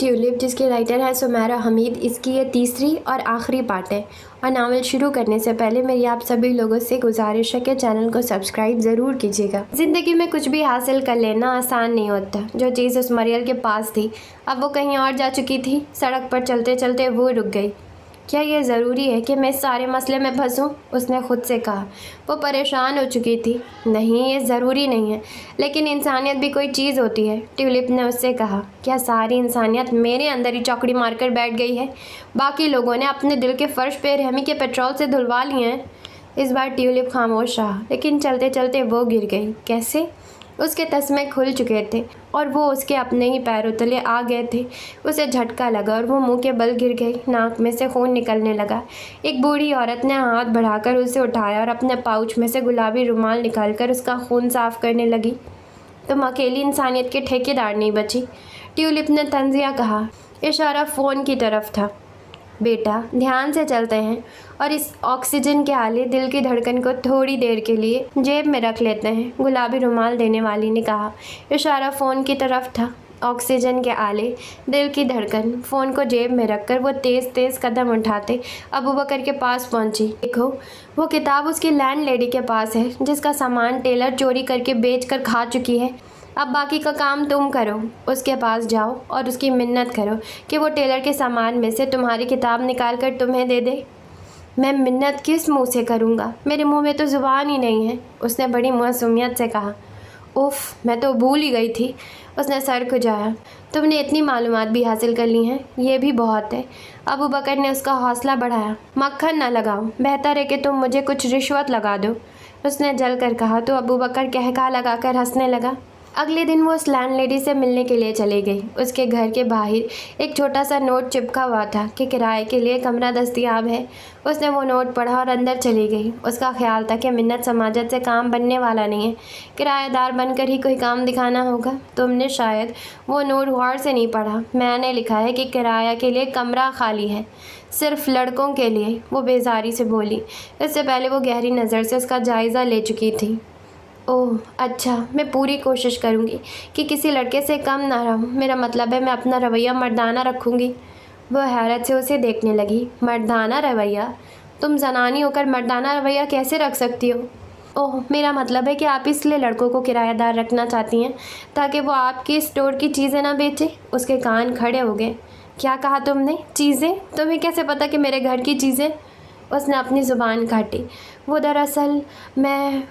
Tulip, जिसके writer हैं सुमेरा हमीद, इसकी ये तीसरी और आखिरी पार्ट है। और नावल शुरू करने से पहले मेरी आप सभी लोगों से गुजारिश है कि चैनल को सब्सक्राइब ज़रूर कीजिएगा। ज़िंदगी में कुछ भी हासिल कर लेना आसान नहीं होता। जो चीज़ उस मरियल के पास थी, अब वो कहीं और जा चुकी थी। सड़क पर चलते चलते वो रुक गई। क्या ये ज़रूरी है कि मैं इस सारे मसले में फंसूं? उसने खुद से कहा। वो परेशान हो चुकी थी। नहीं, ये ज़रूरी नहीं है, लेकिन इंसानियत भी कोई चीज़ होती है। ट्यूलिप ने उससे कहा। क्या सारी इंसानियत मेरे अंदर ही चौकड़ी मारकर बैठ गई है? बाकी लोगों ने अपने दिल के फर्श पे रहमी के पेट्रोल से धुलवा लिए हैं। इस बार ट्यूलिप खामोश रहा, लेकिन चलते चलते वो गिर गई। कैसे? उसके तस्मे खुल चुके थे और वो उसके अपने ही पैरों तले आ गए थे। उसे झटका लगा और वो मुंह के बल गिर गई। नाक में से खून निकलने लगा। एक बूढ़ी औरत ने हाथ बढ़ाकर उसे उठाया और अपने पाउच में से गुलाबी रुमाल निकालकर उसका खून साफ करने लगी। तुम अकेली इंसानियत के ठेकेदार नहीं बची, ट्यूलिप ने तंजिया कहा। इशारा फ़ोन की तरफ था। बेटा, ध्यान से चलते हैं और इस ऑक्सीजन के आले दिल की धड़कन को थोड़ी देर के लिए जेब में रख लेते हैं, गुलाबी रुमाल देने वाली ने कहा। इशारा फ़ोन की तरफ था। ऑक्सीजन के आले, दिल की धड़कन। फ़ोन को जेब में रखकर वो तेज़ तेज़ कदम उठाते अबू बकर के पास पहुंची। देखो, वो किताब उसकी लैंडलेडी के पास है, जिसका सामान टेलर चोरी करके बेच कर खा चुकी है। अब बाकी का काम तुम करो। उसके पास जाओ और उसकी मिन्नत करो कि वो टेलर के सामान में से तुम्हारी किताब निकाल कर तुम्हें दे दे। मैं मिन्नत किस मुंह से करूँगा? मेरे मुंह में तो ज़ुबान ही नहीं है, उसने बड़ी मासूमियत से कहा। उफ़, मैं तो भूल ही गई थी, उसने सर खुजाया। तुमने इतनी मालूमात भी हासिल कर ली हैं, ये भी बहुत है। अबू बकर ने उसका हौसला बढ़ाया। मक्खन न लगाओ, बेहतर है कि तुम मुझे कुछ रिश्वत लगा दो, उसने जल कर कहा। तो अबू बकर कहका लगाकर हंसने लगा। अगले दिन वो उस लैंडलेडी से मिलने के लिए चली गई। उसके घर के बाहर एक छोटा सा नोट चिपका हुआ था कि किराए के लिए कमरा दस्तयाब है। उसने वो नोट पढ़ा और अंदर चली गई। उसका ख्याल था कि मिन्नत समाजत से काम बनने वाला नहीं है, किराएदार बनकर ही कोई काम दिखाना होगा। तुमने शायद वो नोट गौर से नहीं पढ़ा। मैंने लिखा है कि किराया के लिए कमरा खाली है, सिर्फ लड़कों के लिए, वो बेजारी से बोली। इससे पहले वो गहरी नज़र से उसका जायज़ा ले चुकी थी। ओह अच्छा, मैं पूरी कोशिश करूँगी कि किसी लड़के से कम ना रहूँ। मेरा मतलब है मैं अपना रवैया मर्दाना रखूँगी। वह हैरत से उसे देखने लगी। मर्दाना रवैया? तुम जनानी होकर मर्दाना रवैया कैसे रख सकती हो? ओह, मेरा मतलब है कि आप इसलिए लड़कों को किराएदार रखना चाहती हैं ताकि वो आपके स्टोर की चीज़ें ना बेचे। उसके कान खड़े हो गए। क्या कहा तुमने? चीज़ें? तुम्हें कैसे पता कि मेरे घर की चीज़ें? उसने अपनी ज़ुबान काटी। वो दरअसल मैं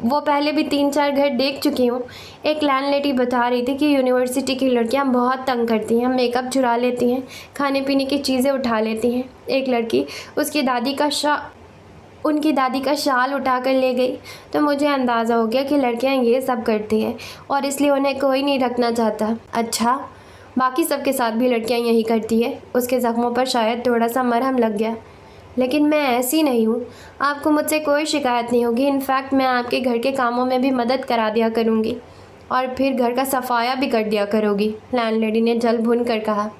वो पहले भी 3-4 घर देख चुकी हूँ। एक लैंडलेडी बता रही थी कि यूनिवर्सिटी की लड़कियाँ बहुत तंग करती हैं, मेकअप चुरा लेती हैं, खाने पीने की चीज़ें उठा लेती हैं। एक लड़की उनकी दादी का शाल उठा कर ले गई, तो मुझे अंदाज़ा हो गया कि लड़कियाँ ये सब करती हैं और इसलिए उन्हें कोई नहीं रखना चाहता। अच्छा, बाकी सबके साथ भी लड़कियां यही करती है। उसके ज़ख्मों पर शायद थोड़ा सा मरहम लग गया। लेकिन मैं ऐसी नहीं हूँ। आपको मुझसे कोई शिकायत नहीं होगी। इनफैक्ट मैं आपके घर के कामों में भी मदद करा दिया करूँगी और फिर घर का सफाया भी कर दिया करोगी, लैंडलेडी ने जल भुन कर कहा।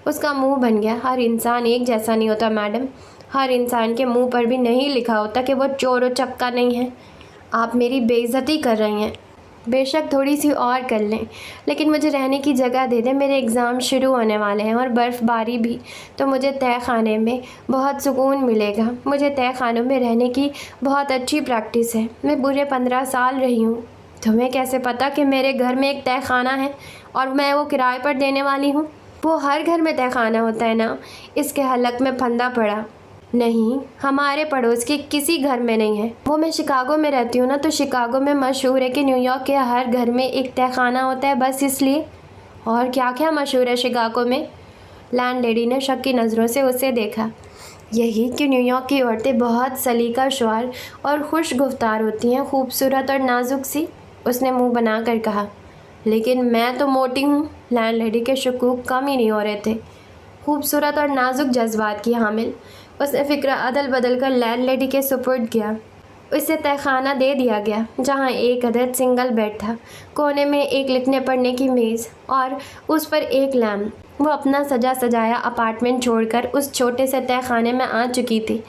उसका मुँह बन गया। हर इंसान एक जैसा नहीं होता मैडम। हर इंसान के मुँह पर भी नहीं लिखा होता कि वो चोर व चक्का नहीं है। आप मेरी बेइज्जती कर रही हैं। बेशक थोड़ी सी और कर लें, लेकिन मुझे रहने की जगह दे दें। मेरे एग्ज़ाम शुरू होने वाले हैं और बर्फ़बारी भी, तो मुझे तय खाने में बहुत सुकून मिलेगा। मुझे तय खानों में रहने की बहुत अच्छी प्रैक्टिस है। मैं पूरे 15 साल रही हूँ। तुम्हें कैसे पता कि मेरे घर में एक तय खाना है और मैं वो किराए पर देने वाली हूँ? वो हर घर में तय खाना होता है ना। इसके हलक में फंदा पड़ा। नहीं, हमारे पड़ोस के किसी घर में नहीं है। वो मैं शिकागो में रहती हूँ ना, तो शिकागो में मशहूर है कि न्यूयॉर्क के हर घर में एक तहखाना होता है, बस इसलिए। और क्या क्या मशहूर है शिकागो में? लैंडलेडी ने शक की नज़रों से उसे देखा। यही कि न्यूयॉर्क की औरतें बहुत सलीका-शुआर और खुश गुफ्तार होती हैं, खूबसूरत और नाजुक सी, उसने मुँह बना कर कहा। लेकिन मैं तो मोटी हूँ। लैंडलेडी के शकूक कम ही नहीं हो रहे थे। खूबसूरत और नाजुक जज्बात की हामिल, उसने फ़िक्र अदल बदल कर लैंडलेडी के सुपुर्द किया। उसे तहखाना दे दिया गया, जहाँ एक अदद सिंगल बेड था, कोने में एक लिखने पढ़ने की मेज़ और उस पर एक लैम्प। वो अपना सजा सजाया अपार्टमेंट छोड़कर उस छोटे से तहखाने में आ चुकी थी।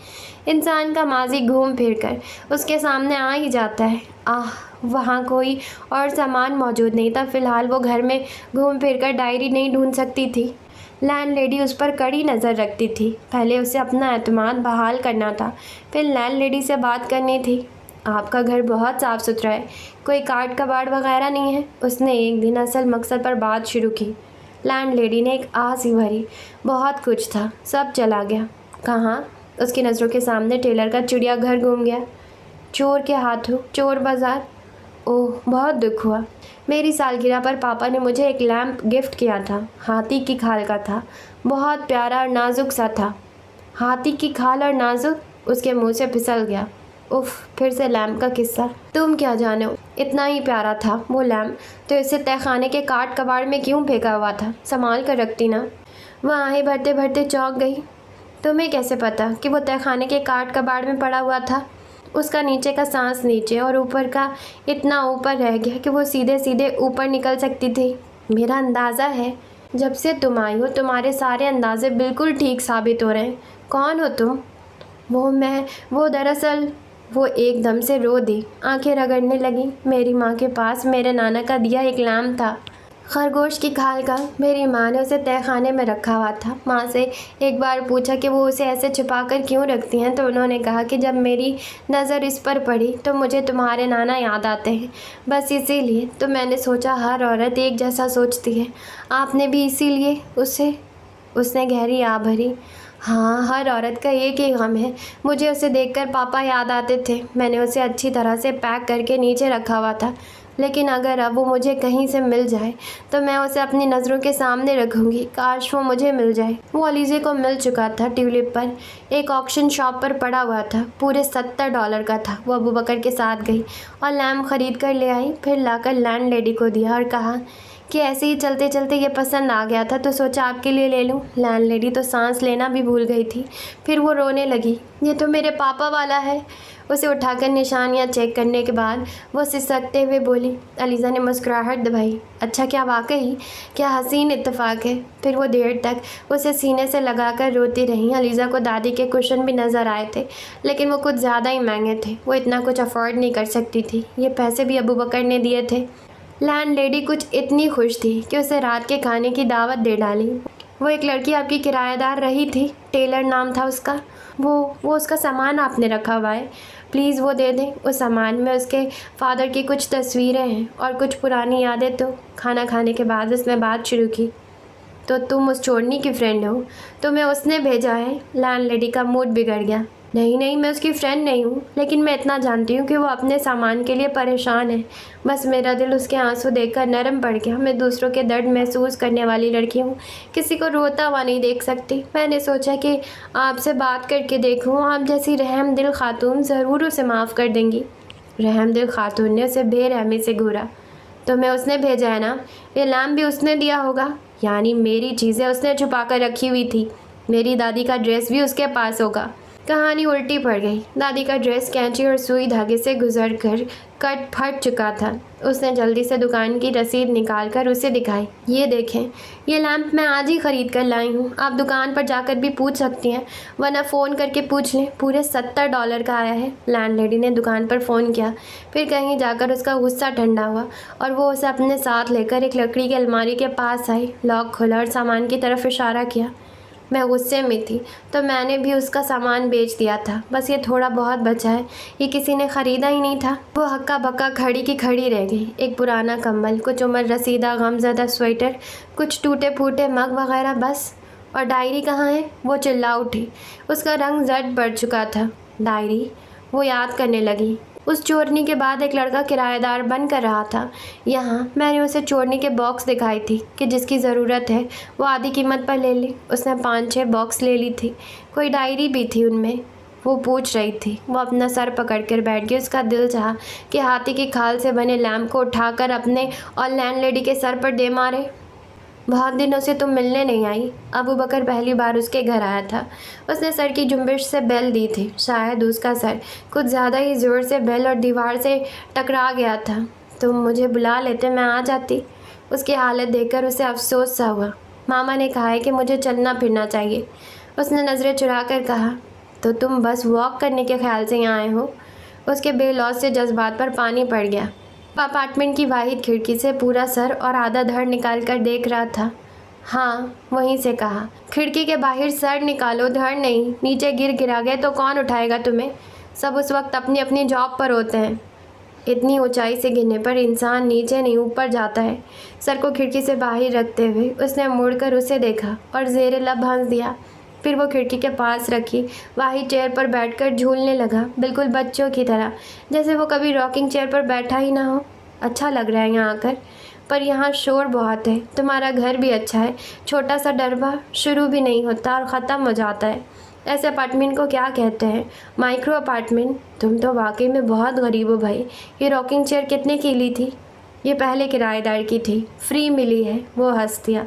इंसान का माजी घूम फिर कर उसके सामने आ ही जाता है। आह, वहाँ कोई और सामान मौजूद नहीं था। फ़िलहाल वो घर में घूम फिर कर डायरी नहीं ढूंढ सकती थी। लैंडलेडी उस पर कड़ी नज़र रखती थी। पहले उसे अपना एतमाद बहाल करना था, फिर लैंडलेडी से बात करनी थी। आपका घर बहुत साफ़ सुथरा है, कोई काट कबाड़ वगैरह नहीं है। उसने एक दिन असल मकसद पर बात शुरू की। लैंडलेडी ने एक आह सी भरी। बहुत कुछ था, सब चला गया। कहाँ? उसकी नज़रों के सामने टेलर का चिड़ियाघर घूम गया। चोर के हाथों चोर बाज़ार। ओह, बहुत दुख हुआ। मेरी सालगिरह पर पापा ने मुझे एक लैंप गिफ्ट किया था। हाथी की खाल का था, बहुत प्यारा और नाजुक सा था। हाथी की खाल और नाजुक? उसके मुंह से फिसल गया। उफ, फिर से लैंप का किस्सा। तुम क्या जानो, इतना ही प्यारा था वो लैंप तो इसे तहखाने के काट कबाड़ में क्यों फेंका हुआ था? संभाल कर रखती ना। वह आहें भरते भरते चौंक गई। तुम्हें कैसे पता कि वो तहखाने के काट कबाड़ में पड़ा हुआ था? उसका नीचे का सांस नीचे और ऊपर का इतना ऊपर रह गया कि वो सीधे सीधे ऊपर निकल सकती थी। मेरा अंदाज़ा है, जब से तुम आई हो तुम्हारे सारे अंदाजे बिल्कुल ठीक साबित हो रहे हैं। कौन हो तुम? वो दरअसल। वो एकदम से रो दी, आंखें रगड़ने लगी। मेरी माँ के पास मेरे नाना का दिया एक लैंप था, खरगोश की खाल का। मेरी माँ ने उसे तहखाने में रखा हुआ था। माँ से एक बार पूछा कि वो उसे ऐसे छुपा कर क्यों रखती हैं, तो उन्होंने कहा कि जब मेरी नज़र इस पर पड़ी तो मुझे तुम्हारे नाना याद आते हैं, बस इसीलिए। तो मैंने सोचा हर औरत एक जैसा सोचती है, आपने भी इसीलिए उसे। उसने गहरी आह भरी। हाँ, हर औरत का एक ही गम है। मुझे उसे देखकर पापा याद आते थे। मैंने उसे अच्छी तरह से पैक करके नीचे रखा हुआ था, लेकिन अगर अब वो मुझे कहीं से मिल जाए तो मैं उसे अपनी नज़रों के सामने रखूँगी। काश वो मुझे मिल जाए। वो अलीज़े को मिल चुका था। ट्यूलिप पर एक ऑक्शन शॉप पर पड़ा हुआ था, पूरे $70 का था। वो अबू बकर के साथ गई और लैम्प खरीद कर ले आई, फिर लाकर लैंडलेडी को दिया और कहा कि ऐसे ही चलते चलते ये पसंद आ गया था तो सोचा आपके लिए ले लूँ। लैंडलेडी तो सांस लेना भी भूल गई थी। फिर वो रोने लगी। ये तो मेरे पापा वाला है। उसे उठाकर निशानियाँ चेक करने के बाद वो सिसकते हुए बोली। अलीज़ा ने मुस्कुराहट दबाई। अच्छा, क्या वाकई? क्या हसीन इत्तेफाक है। फिर वो देर तक उसे सीने से लगाकर रोती रही। अलीज़ा को दादी के कुशन भी नज़र आए थे, लेकिन वो कुछ ज़्यादा ही महंगे थे। वो इतना कुछ अफोर्ड नहीं कर सकती थी। ये पैसे भी अबू बकर ने दिए थे। लैंडलेडी कुछ इतनी खुश थी कि उसे रात के खाने की दावत दे डाली। वो एक लड़की आपकी किराएदार रही थी, टेलर नाम था उसका। वो उसका सामान आपने रखा हुआ है, प्लीज़ वो दे दें। उस सामान में उसके फादर की कुछ तस्वीरें हैं और कुछ पुरानी यादें। तो खाना खाने के बाद उसने बात शुरू की। तो तुम उस चोरनी की फ्रेंड हो? तुम्हें उसने भेजा है? लैंडलेडी का मूड बिगड़ गया। नहीं, मैं उसकी फ्रेंड नहीं हूँ, लेकिन मैं इतना जानती हूँ कि वो अपने सामान के लिए परेशान है। बस मेरा दिल उसके आंसू देखकर नरम पड़ गया। मैं दूसरों के दर्द महसूस करने वाली लड़की हूँ, किसी को रोता हुआ नहीं देख सकती। मैंने सोचा कि आपसे बात करके देखूँ, आप जैसी रहम दिल खातून ज़रूर उसे माफ़ कर देंगी। रहम दिल खातून ने उसे बेरहमी से घूरा। तुम्हें उसने भेजा है ना? ये लैम्प भी उसने दिया होगा। यानी मेरी चीज़ें उसने छुपा कर रखी हुई थी। मेरी दादी का ड्रेस भी उसके पास होगा। कहानी उल्टी पड़ गई। दादी का ड्रेस कैंची और सुई धागे से गुजरकर कट फट चुका था। उसने जल्दी से दुकान की रसीद निकालकर उसे दिखाई। ये देखें, ये लैंप मैं आज ही ख़रीद कर लाई हूँ। आप दुकान पर जाकर भी पूछ सकती हैं, वरना फ़ोन करके पूछ लें। पूरे $70 का आया है। लैंडलेडी ने दुकान पर फ़ोन किया। फिर कहीं जाकर उसका गुस्सा ठंडा हुआ और वो उसे अपने साथ लेकर एक लकड़ी की अलमारी के पास आई। लॉक खोला और सामान की तरफ इशारा किया। मैं गुस्से में थी तो मैंने भी उसका सामान बेच दिया था। बस ये थोड़ा बहुत बचा है, ये किसी ने ख़रीदा ही नहीं था। वो हक्का बक्का खड़ी की खड़ी रह गई। एक पुराना कंबल, कुछ उम्र रसीदा गमज़दा स्वेटर, कुछ टूटे फूटे मग वगैरह, बस। और डायरी कहाँ है? वो चिल्ला उठी। उसका रंग जर्द पड़ चुका था। डायरी? वो याद करने लगी। उस चोरनी के बाद एक लड़का किराएदार बन कर रहा था यहाँ। मैंने उसे चोरनी के बॉक्स दिखाई थी कि जिसकी ज़रूरत है वो आधी कीमत पर ले ले। उसने 5-6 बॉक्स ले ली थी। कोई डायरी भी थी उनमें। वो पूछ रही थी। वो अपना सर पकड़ कर बैठ गई। उसका दिल चाहा कि हाथी की खाल से बने लैम्प को उठाकर अपने और लैंडलेडी के सर पर दे मारे। बहुत दिनों से तुम मिलने नहीं आई। अबू बकर पहली बार उसके घर आया था। उसने सर की जुम्बिश से बेल दी थी। शायद उसका सर कुछ ज़्यादा ही ज़ोर से बेल और दीवार से टकरा गया था। तुम मुझे बुला लेते, मैं आ जाती। उसकी हालत देखकर उसे अफसोस सा हुआ। मामा ने कहा है कि मुझे चलना फिरना चाहिए। उसने नज़रें चुरा कर कहा। तो तुम बस वॉक करने के ख्याल से यहाँ आए हो? उसके बेलौस से जज्बात पर पानी पड़ गया। अपार्टमेंट की वाहिद खिड़की से पूरा सर और आधा धड़ निकाल कर देख रहा था। हाँ, वहीं से कहा, खिड़की के बाहर सर निकालो, धड़ नहीं। नीचे गिरा गए तो कौन उठाएगा तुम्हें? सब उस वक्त अपनी अपनी जॉब पर होते हैं। इतनी ऊंचाई से गिरने पर इंसान नीचे नहीं ऊपर जाता है। सर को खिड़की से बाहर रखते हुए उसने मुड़कर उसे देखा और ज़ेरे लब हंस दिया। फिर वो खिड़की के पास रखी वाही चेयर पर बैठकर झूलने लगा, बिल्कुल बच्चों की तरह, जैसे वो कभी रॉकिंग चेयर पर बैठा ही ना हो। अच्छा लग रहा है यहाँ आकर, पर यहाँ शोर बहुत है। तुम्हारा घर भी अच्छा है, छोटा सा डरबा, शुरू भी नहीं होता और ख़त्म हो जाता है। ऐसे अपार्टमेंट को क्या कहते हैं? Micro apartment. तुम तो वाकई में बहुत गरीब हो भाई। ये रॉकिंग चेयर कितने की ली थी? ये पहले किराएदार की थी, फ्री मिली है। वो हंस दिया।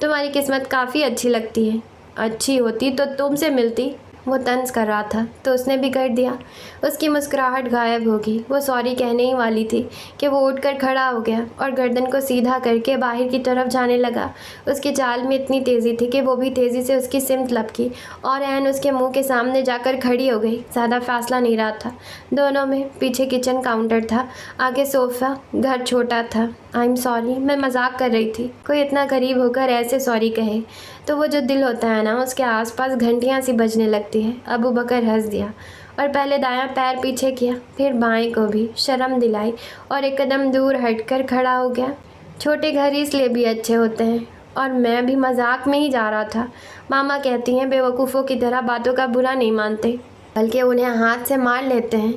तुम्हारी किस्मत काफ़ी अच्छी लगती है। अच्छी होती तो तुमसे मिलती। वो तंज कर रहा था तो उसने भी कर दिया। उसकी मुस्कुराहट गायब होगी। वो सॉरी कहने ही वाली थी कि वो उठकर खड़ा हो गया और गर्दन को सीधा करके बाहर की तरफ जाने लगा। उसकी चाल में इतनी तेज़ी थी कि वो भी तेज़ी से उसकी सिमत लपकी और ऐन उसके मुंह के सामने जाकर खड़ी हो गई। ज़्यादा फासला नहीं रहा था दोनों में। पीछे किचन काउंटर था, आगे सोफ़ा। घर छोटा था। आई एम सॉरी, मैं मजाक कर रही थी। कोई इतना करीब होकर ऐसे सॉरी कहे तो वो जो दिल होता है ना, उसके आसपास घंटियां सी बजने लगती है। अबू बकर हंस दिया और पहले दायां पैर पीछे किया, फिर बाएं को भी शर्म दिलाई और एक कदम दूर हटकर खड़ा हो गया। छोटे घर इसलिए भी अच्छे होते हैं, और मैं भी मजाक में ही जा रहा था। मामा कहती हैं बेवकूफ़ों की तरह बातों का बुरा नहीं मानते, बल्कि उन्हें हाथ से मार लेते हैं।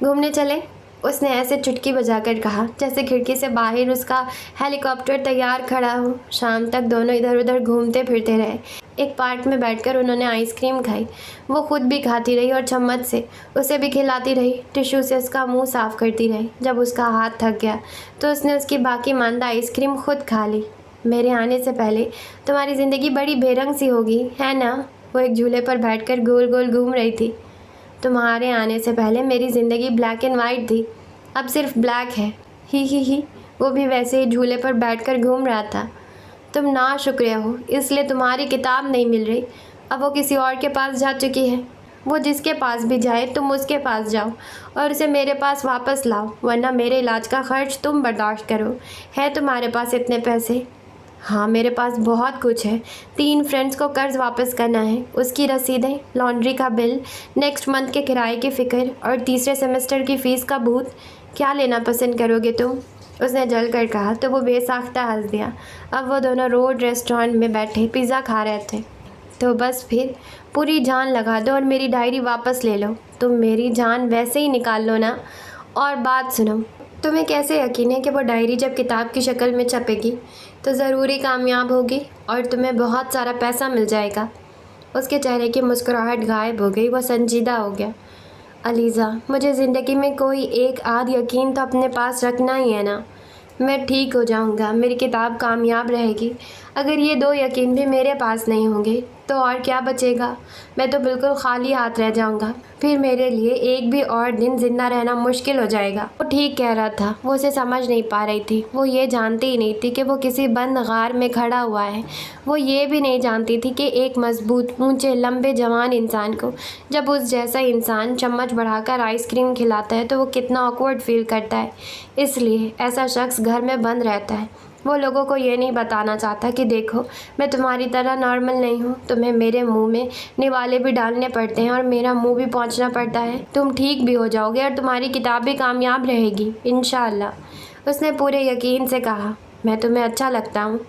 घूमने चले? उसने ऐसे चुटकी बजाकर कहा जैसे खिड़की से बाहर उसका हेलीकॉप्टर तैयार खड़ा हो। शाम तक दोनों इधर उधर घूमते फिरते रहे। एक पार्क में बैठकर उन्होंने आइसक्रीम खाई। वो खुद भी खाती रही और चम्मच से उसे भी खिलाती रही। टिश्यू से उसका मुंह साफ करती रही। जब उसका हाथ थक गया तो उसने उसकी बाकी मांदा आइसक्रीम खुद खा ली। मेरे आने से पहले तुम्हारी ज़िंदगी बड़ी बेरंग सी होगी, है ना? वो एक झूले पर बैठकर गोल गोल घूम रही थी। तुम्हारे आने से पहले मेरी ज़िंदगी ब्लैक एंड वाइट थी, अब सिर्फ ब्लैक है। ही। वो भी वैसे ही झूले पर बैठकर घूम रहा था। तुम नाशुक्रिया हो, इसलिए तुम्हारी किताब नहीं मिल रही। अब वो किसी और के पास जा चुकी है। वो जिसके पास भी जाए तुम उसके पास जाओ और उसे मेरे पास वापस लाओ, वरना मेरे इलाज का खर्च तुम बर्दाश्त करो। है तुम्हारे पास इतने पैसे? हाँ, मेरे पास बहुत कुछ है। 3 फ्रेंड्स को कर्ज़ वापस करना है, उसकी रसीदें, लॉन्ड्री का बिल, नेक्स्ट मंथ के किराए की फ़िक्र और तीसरे सेमेस्टर की फ़ीस का भूत। क्या लेना पसंद करोगे तुम? उसने जल कर कहा तो वो बेसाख्ता हंस दिया। अब वो दोनों रोड रेस्टोरेंट में बैठे पिज़्ज़ा खा रहे थे। तो बस फिर पूरी जान लगा दो और मेरी डायरी वापस ले लो। तुम मेरी जान वैसे ही निकाल लो ना। और बात सुनो, तुम्हें कैसे यकीन है कि वो डायरी जब किताब की शक्ल में छपेगी तो ज़रूरी कामयाब होगी और तुम्हें बहुत सारा पैसा मिल जाएगा? उसके चेहरे की मुस्कुराहट गायब हो गई। वो संजीदा हो गया। अलीज़ा, मुझे ज़िंदगी में कोई एक आध यकीन तो अपने पास रखना ही है ना। मैं ठीक हो जाऊंगा, मेरी किताब कामयाब रहेगी। अगर ये 2 यकीन भी मेरे पास नहीं होंगे तो और क्या बचेगा? मैं तो बिल्कुल खाली हाथ रह जाऊंगा। फिर मेरे लिए एक भी और दिन ज़िंदा रहना मुश्किल हो जाएगा। वो ठीक कह रहा था। वो उसे समझ नहीं पा रही थी। वो ये जानती ही नहीं थी कि वो किसी बंद गार में खड़ा हुआ है। वो ये भी नहीं जानती थी कि एक मजबूत, ऊंचे, लंबे, जवान इंसान को जब उस जैसा इंसान चम्मच बढ़ाकर आइसक्रीम खिलाता है तो वो कितना ऑकवर्ड फील करता है। इसलिए ऐसा शख्स घर में बंद रहता है। वो लोगों को ये नहीं बताना चाहता कि देखो, मैं तुम्हारी तरह नॉर्मल नहीं हूँ। तुम्हें मेरे मुंह में निवाले भी डालने पड़ते हैं और मेरा मुंह भी पहुँचना पड़ता है। तुम ठीक भी हो जाओगे और तुम्हारी किताब भी कामयाब रहेगी, इंशाअल्लाह। उसने पूरे यकीन से कहा। मैं तुम्हें अच्छा लगता हूँ?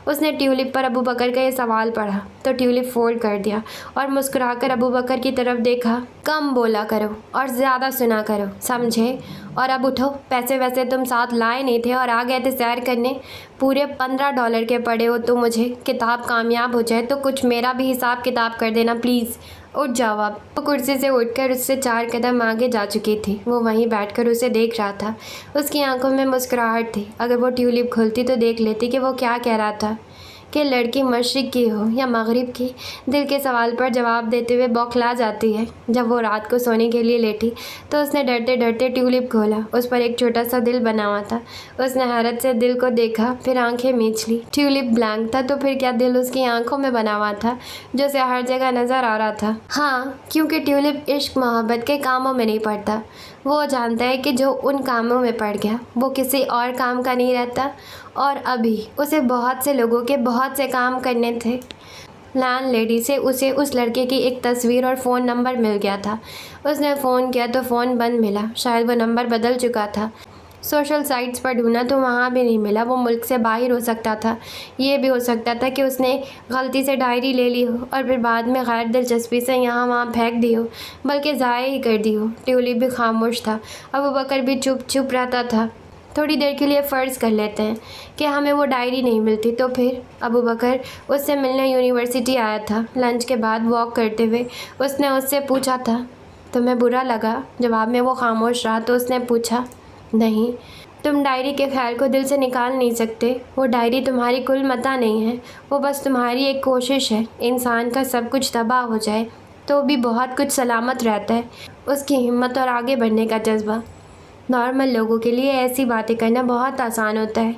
उसने ट्यूलिप पर अबू बकर का ये सवाल पढ़ा तो ट्यूलिप फोल्ड कर दिया और मुस्कुराकर अबू बकर की तरफ देखा। कम बोला करो और ज़्यादा सुना करो, समझे? और अब उठो, पैसे वैसे तुम साथ लाए नहीं थे और आ गए थे सैर करने। पूरे $15 के पड़े हो तुम मुझे। किताब कामयाब हो जाए तो कुछ मेरा भी हिसाब किताब कर देना प्लीज़। उठ जाओ अब। वो कुर्सी से उठकर उससे 4 कदम आगे जा चुकी थी। वो वहीं बैठकर उसे देख रहा था। उसकी आंखों में मुस्कुराहट थी। अगर वो ट्यूलिप खोलती तो देख लेती कि वो क्या कह रहा था, कि लड़की मशरिक़ की हो या मगरिब की। दिल के सवाल पर जवाब देते हुए बौखला जाती है। जब वो रात को सोने के लिए लेटी तो उसने डरते डरते ट्यूलिप खोला। उस पर एक छोटा सा दिल बना हुआ था। उसने हैरत से दिल को देखा, फिर आंखें मींच ली। ट्यूलिप ब्लैंक था तो फिर क्या दिल उसकी आंखों में बना हुआ था जो उसे हर जगह नज़र आ रहा था? हाँ, क्योंकि ट्यूलिप इश्क मोहब्बत के कामों में नहीं पड़ता। वो जानता है कि जो उन कामों में पड़ गया वो किसी और काम का नहीं रहता, और अभी उसे बहुत से लोगों के बहुत से काम करने थे। लैंड लेडी से उसे उस लड़के की एक तस्वीर और फ़ोन नंबर मिल गया था। उसने फ़ोन किया तो फ़ोन बंद मिला, शायद वो नंबर बदल चुका था। सोशल साइट्स पर ढूंढा तो वहाँ भी नहीं मिला, वो मुल्क से बाहर हो सकता था। ये भी हो सकता था कि उसने गलती से डायरी ले ली हो और फिर बाद में गैर दिलचस्पी से यहाँ वहाँ फेंक दी हो, बल्कि ज़ाया ही कर दी हो। ट्यूलिप भी खामोश था, अबू बकर भी चुप चुप रहता था। थोड़ी देर के लिए फ़र्ज़ कर लेते हैं कि हमें वो डायरी नहीं मिलती तो फिर। अबू बकर उससे मिलने यूनिवर्सिटी आया था। लंच के बाद वॉक करते हुए उसने उससे पूछा था, तुम्हें बुरा लगा? जवाब में वो खामोश रहा तो उसने पूछा, नहीं। तुम डायरी के ख्याल को दिल से निकाल नहीं सकते। वो डायरी तुम्हारी कुल मता नहीं है, वो बस तुम्हारी एक कोशिश है। इंसान का सब कुछ तबाह हो जाए तो भी बहुत कुछ सलामत रहता है, उसकी हिम्मत और आगे बढ़ने का जज्बा। नॉर्मल लोगों के लिए ऐसी बातें करना बहुत आसान होता है।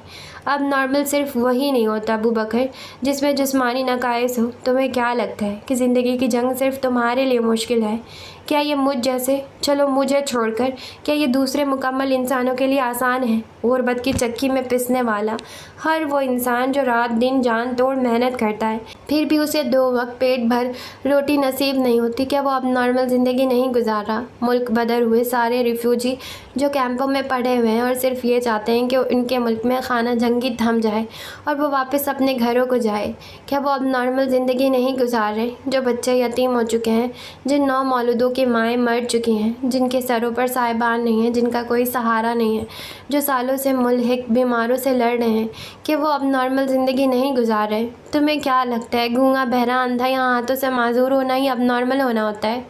अब नॉर्मल सिर्फ वही नहीं होता अबू बकर जिसमें जिस्मानी नकाइस हो। तुम्हें क्या लगता है कि ज़िंदगी की जंग सिर्फ तुम्हारे लिए मुश्किल है? क्या ये मुझ जैसे, चलो मुझे छोड़कर, क्या ये दूसरे मुकम्मल इंसानों के लिए आसान है? गुर्बत की चक्की में पिसने वाला हर वो इंसान जो रात दिन जान तोड़ मेहनत करता है, फिर भी उसे 2 वक्त पेट भर रोटी नसीब नहीं होती, क्या वो अब नॉर्मल ज़िंदगी नहीं गुजार रहा? मुल्क बदर हुए सारे रिफ्यूजी जो कैंपों में पड़े हुए हैं और सिर्फ ये चाहते हैं कि उनके मुल्क में खाना जंगी थम जाए और वो वापस अपने घरों को जाए, क्या वो अब नॉर्मल ज़िंदगी नहीं गुजार रहे? जो बच्चे यतीम हो चुके हैं, जिन 9 मौलूदों की माएँ मर चुकी हैं, जिनके सरों पर साहिबान नहीं है, जिनका कोई सहारा नहीं है, जो सालों से मुल्हिक बीमारों से लड़ रहे हैं, कि वो अब नॉर्मल ज़िंदगी नहीं गुजार रहे? तुम्हें क्या लगता है गूंगा बहरा अंधा या हाथों से माजूर होना ही अब नॉर्मल होना होता है?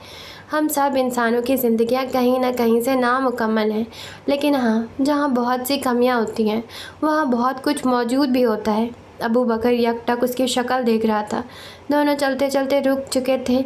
हम सब इंसानों की ज़िंदगियाँ कहीं ना कहीं से नामुकम्मल हैं, लेकिन हाँ, जहाँ बहुत सी कमियाँ होती हैं वहाँ बहुत कुछ मौजूद भी होता है। अबू बकर यकटक उसकी शक्ल देख रहा था। दोनों चलते चलते रुक चुके थे।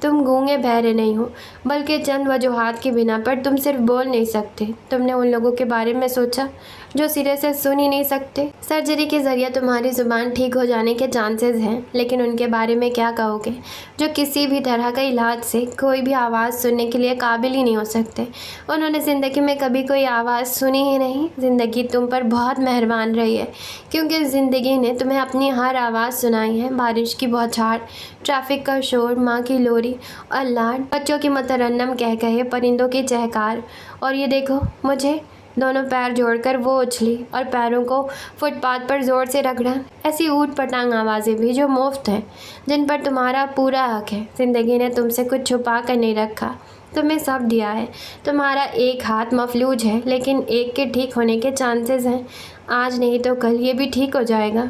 तुम गूंगे बहरे नहीं हो, बल्कि चंद वजूहात की बिना पर तुम सिर्फ बोल नहीं सकते। तुमने उन लोगों के बारे में सोचा जो सिरे से सुन ही नहीं सकते? सर्जरी के ज़रिए तुम्हारी ज़ुबान ठीक हो जाने के चांसेस हैं, लेकिन उनके बारे में क्या कहोगे जो किसी भी तरह का इलाज से कोई भी आवाज़ सुनने के लिए काबिल ही नहीं हो सकते? उन्होंने ज़िंदगी में कभी कोई आवाज़ सुनी ही नहीं। ज़िंदगी तुम पर बहुत मेहरबान रही है, क्योंकि ज़िंदगी ने तुम्हें अपनी हर आवाज़ सुनाई है। बारिश की बौछार, ट्रैफिक का शोर, माँ की लोरी और लाड, बच्चों की मतरन्नम कह कहे, परिंदों की चहकार। और ये देखो मुझे। दोनों पैर जोड़कर वो उछली और पैरों को फुटपाथ पर ज़ोर से रगड़ा। ऐसी ऊट पटांग आवाज़ें भी जो मुफ्त हैं, जिन पर तुम्हारा पूरा हक है। ज़िंदगी ने तुमसे कुछ छुपा कर नहीं रखा, तुम्हें सब दिया है। तुम्हारा एक हाथ मफलूज है, लेकिन एक के ठीक होने के चांसेस हैं। आज नहीं तो कल ये भी ठीक हो जाएगा।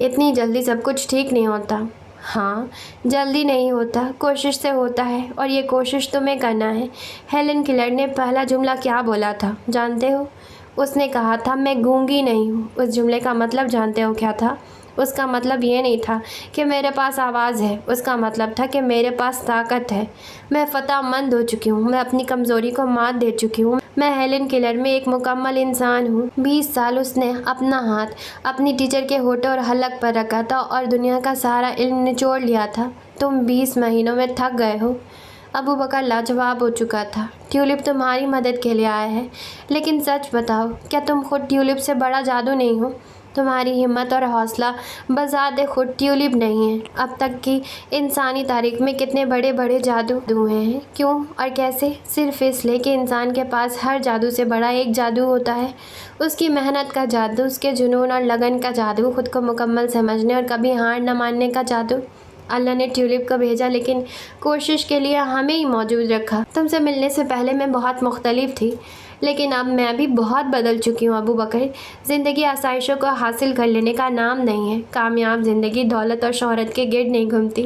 इतनी जल्दी सब कुछ ठीक नहीं होता। हाँ, जल्दी नहीं होता, कोशिश से होता है, और ये कोशिश तुम्हें करना है। हेलन किलर ने पहला जुमला क्या बोला था जानते हो? उसने कहा था, मैं गूंगी नहीं हूँ। उस जुमले का मतलब जानते हो क्या था? उसका मतलब ये नहीं था कि मेरे पास आवाज़ है, उसका मतलब था कि मेरे पास ताकत है। मैं फ़तहमंद हो चुकी हूँ, मैं अपनी कमज़ोरी को मात दे चुकी हूँ। मैं हेलन किलर में एक मुकम्मल इंसान हूँ। 20 साल उसने अपना हाथ अपनी टीचर के होठों और हलक पर रखा था और दुनिया का सारा इल्म निचोड़ लिया था। तुम 20 महीनों में थक गए हो। अबू बकर लाजवाब हो चुका था। ट्यूलिप तुम्हारी मदद के लिए आया है, लेकिन सच बताओ, क्या तुम खुद ट्यूलिप से बड़ा जादू नहीं हो? तुम्हारी हिम्मत और हौसला बज़ाते खुद ट्यूलिप नहीं है। अब तक की इंसानी तारीख में कितने बड़े बड़े जादू हुए हैं। क्यों और कैसे? सिर्फ इसलिए कि इंसान के पास हर जादू से बड़ा एक जादू होता है, उसकी मेहनत का जादू, उसके जुनून और लगन का जादू, खुद को मुकम्मल समझने और कभी हार न मानने का जादू। अल्लाह ने ट्यूलिप को भेजा, लेकिन कोशिश के लिए हमें ही मौजूद रखा। तुमसे मिलने से पहले मैं बहुत मुख्तलिफ थी, लेकिन अब मैं भी बहुत बदल चुकी हूँ अबू बकर। ज़िंदगी आसाइशों को हासिल कर लेने का नाम नहीं है। कामयाब ज़िंदगी दौलत और शोहरत के गिर्द नहीं घूमती।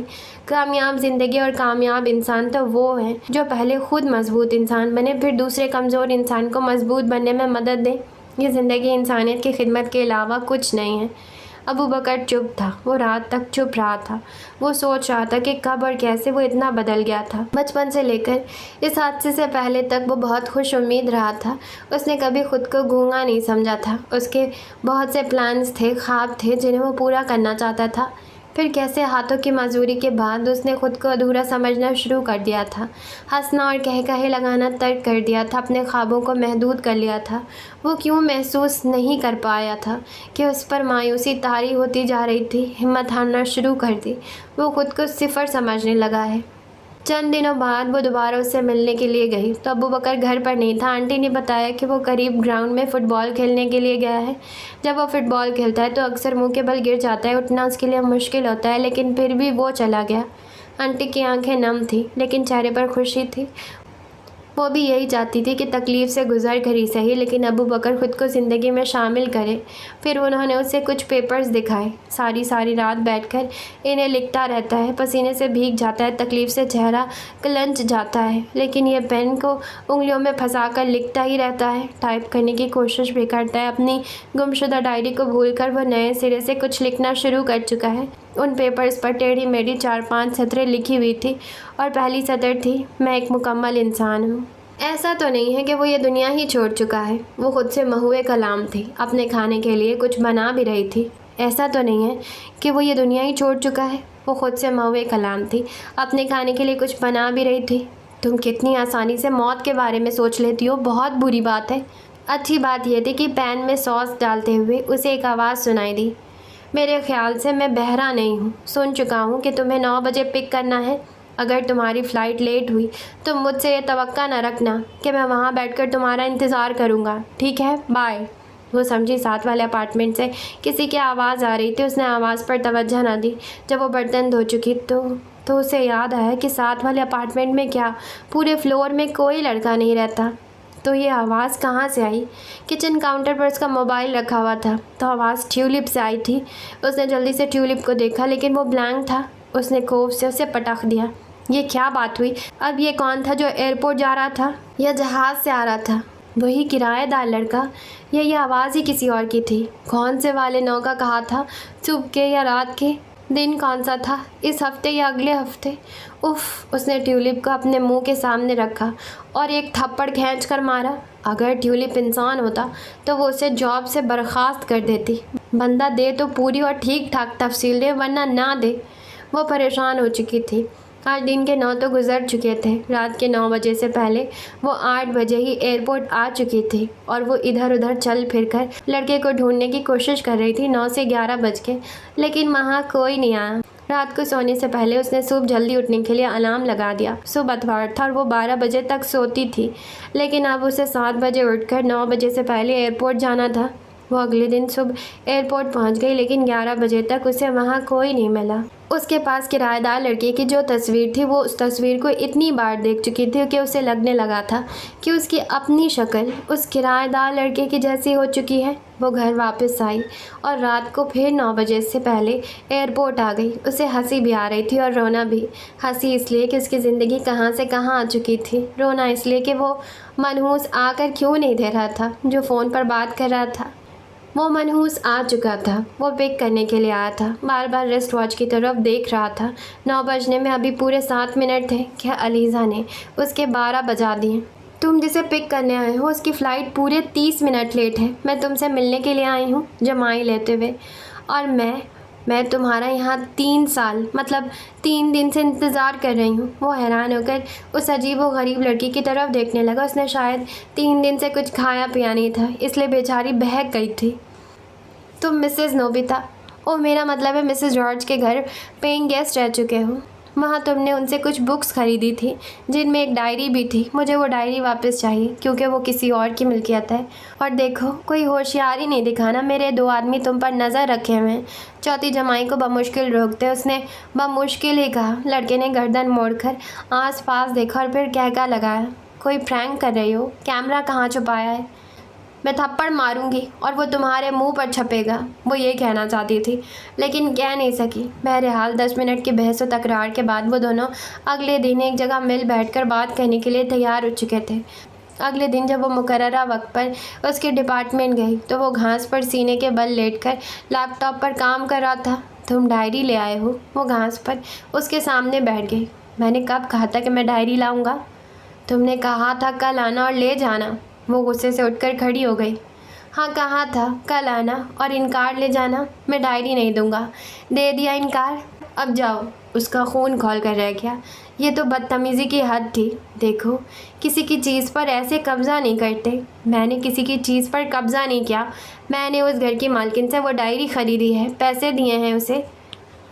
कामयाब ज़िंदगी और कामयाब इंसान तो वो हैं जो पहले खुद मजबूत इंसान बने, फिर दूसरे कमज़ोर इंसान को मजबूत बनने में मदद दें। ये ज़िंदगी इंसानियत की खिदमत के अलावा कुछ नहीं है। अबू बकर चुप था। वो रात तक चुप रहा था। वो सोच रहा था कि कब और कैसे वो इतना बदल गया था। बचपन से लेकर इस हादसे से पहले तक वो बहुत खुश उम्मीद रहा था। उसने कभी खुद को गूंगा नहीं समझा था। उसके बहुत से प्लान्स थे, ख्वाब थे जिन्हें वो पूरा करना चाहता था। फिर कैसे हाथों की मजदूरी के बाद उसने खुद को अधूरा समझना शुरू कर दिया था। हंसना और कहे लगाना तर्क कर दिया था, अपने ख्वाबों को महदूद कर लिया था। वो क्यों महसूस नहीं कर पाया था कि उस पर मायूसी तारी होती जा रही थी। हिम्मत हारना शुरू कर दी। वो खुद को सिफर समझने लगा है। चंद दिनों बाद वो दोबारा उससे मिलने के लिए गई तो अबू बकर घर पर नहीं था। आंटी ने बताया कि वो करीब ग्राउंड में फ़ुटबॉल खेलने के लिए गया है। जब वो फ़ुटबॉल खेलता है तो अक्सर मुंह के बल गिर जाता है। उठना उसके लिए मुश्किल होता है, लेकिन फिर भी वो चला गया। आंटी की आंखें नम थी, लेकिन चेहरे पर खुशी थी। वो भी यही चाहती थी कि तकलीफ़ से गुजर कर ही सही, लेकिन अबू बकर ख़ुद को ज़िंदगी में शामिल करे। फिर उन्होंने उसे कुछ पेपर्स दिखाए। सारी रात बैठकर इन्हें लिखता रहता है, पसीने से भीग जाता है, तकलीफ़ से चेहरा क्लंच जाता है, लेकिन ये पेन को उंगलियों में फंसा कर लिखता ही रहता है। टाइप करने की कोशिश भी करता है। अपनी गुमशुदा डायरी को भूलकर वो नए सिरे से कुछ लिखना शुरू कर चुका है। उन पेपर्स पर टेढ़ी मेढ़ी 4-5 सतरें लिखी हुई थी और पहली सतर थी, मैं एक मुकम्मल इंसान हूँ। ऐसा तो नहीं है कि वो ये दुनिया ही छोड़ चुका है। वो खुद से महुए कलाम थी, अपने खाने के लिए कुछ बना भी रही थी। ऐसा तो नहीं है कि वो ये दुनिया ही छोड़ चुका है। वो खुद से महुए कलाम थी, अपने खाने के लिए कुछ बना भी रही थी। तुम कितनी आसानी से मौत के बारे में सोच लेती हो, बहुत बुरी बात है। अच्छी बात यह थी कि पैन में सॉस डालते हुए उसे एक आवाज़ सुनाई दी। मेरे ख्याल से मैं बहरा नहीं हूँ। सुन चुका हूँ कि तुम्हें 9 बजे पिक करना है। अगर तुम्हारी फ़्लाइट लेट हुई तो मुझसे ये तवक्का न रखना कि मैं वहाँ बैठकर तुम्हारा इंतज़ार करूँगा, ठीक है? बाय। वो समझी साथ वाले अपार्टमेंट से किसी की आवाज़ आ रही थी। उसने आवाज़ पर तवज्जो न दी। जब वो बर्तन धो चुकी तो उसे याद आया कि साथ वाले अपार्टमेंट में क्या पूरे फ्लोर में कोई लड़का नहीं रहता। तो ये आवाज़ कहाँ से आई? किचन काउंटर पर उसका मोबाइल रखा हुआ था, तो आवाज़ ट्यूलिप से आई थी। उसने जल्दी से ट्यूलिप को देखा, लेकिन वो ब्लैंक था। उसने खौफ से उसे पटक दिया। ये क्या बात हुई? अब ये कौन था जो एयरपोर्ट जा रहा था या जहाज़ से आ रहा था? वही किराएदार लड़का या ये आवाज़ ही किसी और की थी? कौन से वाले नौ का कहा था? सुबह के या रात के? दिन कौन सा था? इस हफ्ते या अगले हफ्ते? उफ़! उसने ट्यूलिप को अपने मुंह के सामने रखा और एक थप्पड़ खींच कर मारा। अगर ट्यूलिप इंसान होता तो वो उसे जॉब से बर्खास्त कर देती। बंदा दे तो पूरी और ठीक ठाक तफसील दे, वरना ना दे। वो परेशान हो चुकी थी। आज दिन के 9 तो गुजर चुके थे। रात के 9 बजे से पहले वो 8 बजे ही एयरपोर्ट आ चुकी थी और वो इधर उधर चल फिरकर लड़के को ढूंढने की कोशिश कर रही थी। 9 से 11 बज गए, लेकिन वहाँ कोई नहीं आया। रात को सोने से पहले उसने सुबह जल्दी उठने के लिए अलार्म लगा दिया। सुबह अतवार था और वो 12 बजे तक सोती थी, लेकिन अब उसे 7 बजे उठकर 9 बजे से पहले एयरपोर्ट जाना था। वो अगले दिन सुबह एयरपोर्ट पहुंच गई, लेकिन 11 बजे तक उसे वहां कोई नहीं मिला। उसके पास किराएदार लड़के की जो तस्वीर थी, वो उस तस्वीर को इतनी बार देख चुकी थी कि उसे लगने लगा था कि उसकी अपनी शक्ल उस किराएदार लड़के की जैसी हो चुकी है। वो घर वापस आई और रात को फिर 9 बजे से पहले एयरपोर्ट आ गई। उसे हंसी भी आ रही थी और रोना भी। हंसी इसलिए कि उसकी ज़िंदगी कहाँ से कहाँ आ चुकी थी। रोना इसलिए कि वो मनहूस आकर क्यों नहीं दे रहा था जो फ़ोन पर बात कर रहा था। वो मनहूस आ चुका था। वो पिक करने के लिए आया था। बार बार रिस्ट वॉच की तरफ देख रहा था। 9 बजने में अभी पूरे 7 मिनट थे कि अलीज़ा ने उसके 12 बजा दिए। तुम जिसे पिक करने आए हो उसकी फ़्लाइट पूरे 30 मिनट लेट है। मैं तुमसे मिलने के लिए आई हूँ, जमाई लेते हुए। और मैं तुम्हारा यहाँ 3 साल मतलब 3 दिन से इंतज़ार कर रही हूँ। वो हैरान होकर उस अजीब व गरीब लड़की की तरफ देखने लगा। उसने शायद 3 दिन से कुछ खाया पिया नहीं था, इसलिए बेचारी बहक गई थी। तुम मिसेस नोबिता? ओ, मेरा मतलब है मिसेस जॉर्ज के घर पेइंग गेस्ट रह चुके हो। वहाँ तुमने उनसे कुछ बुक्स खरीदी थी, जिनमें एक डायरी भी थी। मुझे वो डायरी वापस चाहिए, क्योंकि वो किसी और की मिल्कियत है। और देखो, कोई होशियारी नहीं दिखाना। मेरे 2 आदमी तुम पर नज़र रखे हुए हैं। चौथी जमाई को बमुश्किल रोकते उसने बमुश्किल ही कहा। लड़के ने गर्दन मोड़कर आस पास देखा और फिर कहका लगाया, कोई प्रैंक कर रही हो? कैमरा कहाँ छुपाया है? मैं थप्पड़ मारूंगी और वो तुम्हारे मुंह पर छपेगा। वो ये कहना चाहती थी, लेकिन कह नहीं सकी। बहरहाल 10 मिनट की बहस व तकरार के बाद वो दोनों अगले दिन एक जगह मिल बैठकर बात करने के लिए तैयार हो चुके थे। अगले दिन जब वो मुकर्ररा वक्त पर उसके डिपार्टमेंट गई तो वो घास पर सीने के बल लेटकर लैपटॉप पर काम कर रहा था। तुम डायरी ले आए हो? वो घास पर उसके सामने बैठ गई। मैंने कब कहा था कि मैं डायरी लाऊंगा? तुमने कहा था कल आना और ले जाना। वो गुस्से से उठकर खड़ी हो गई। हाँ कहा था कल आना और इनकार ले जाना, मैं डायरी नहीं दूंगा। दे दिया इनकार, अब जाओ। उसका खून खौल कर रह गया। ये तो बदतमीज़ी की हद थी। देखो, किसी की चीज़ पर ऐसे कब्ज़ा नहीं करते। मैंने किसी की चीज़ पर कब्ज़ा नहीं किया। मैंने उस घर की मालकिन से वो डायरी ख़रीदी है, पैसे दिए हैं उसे।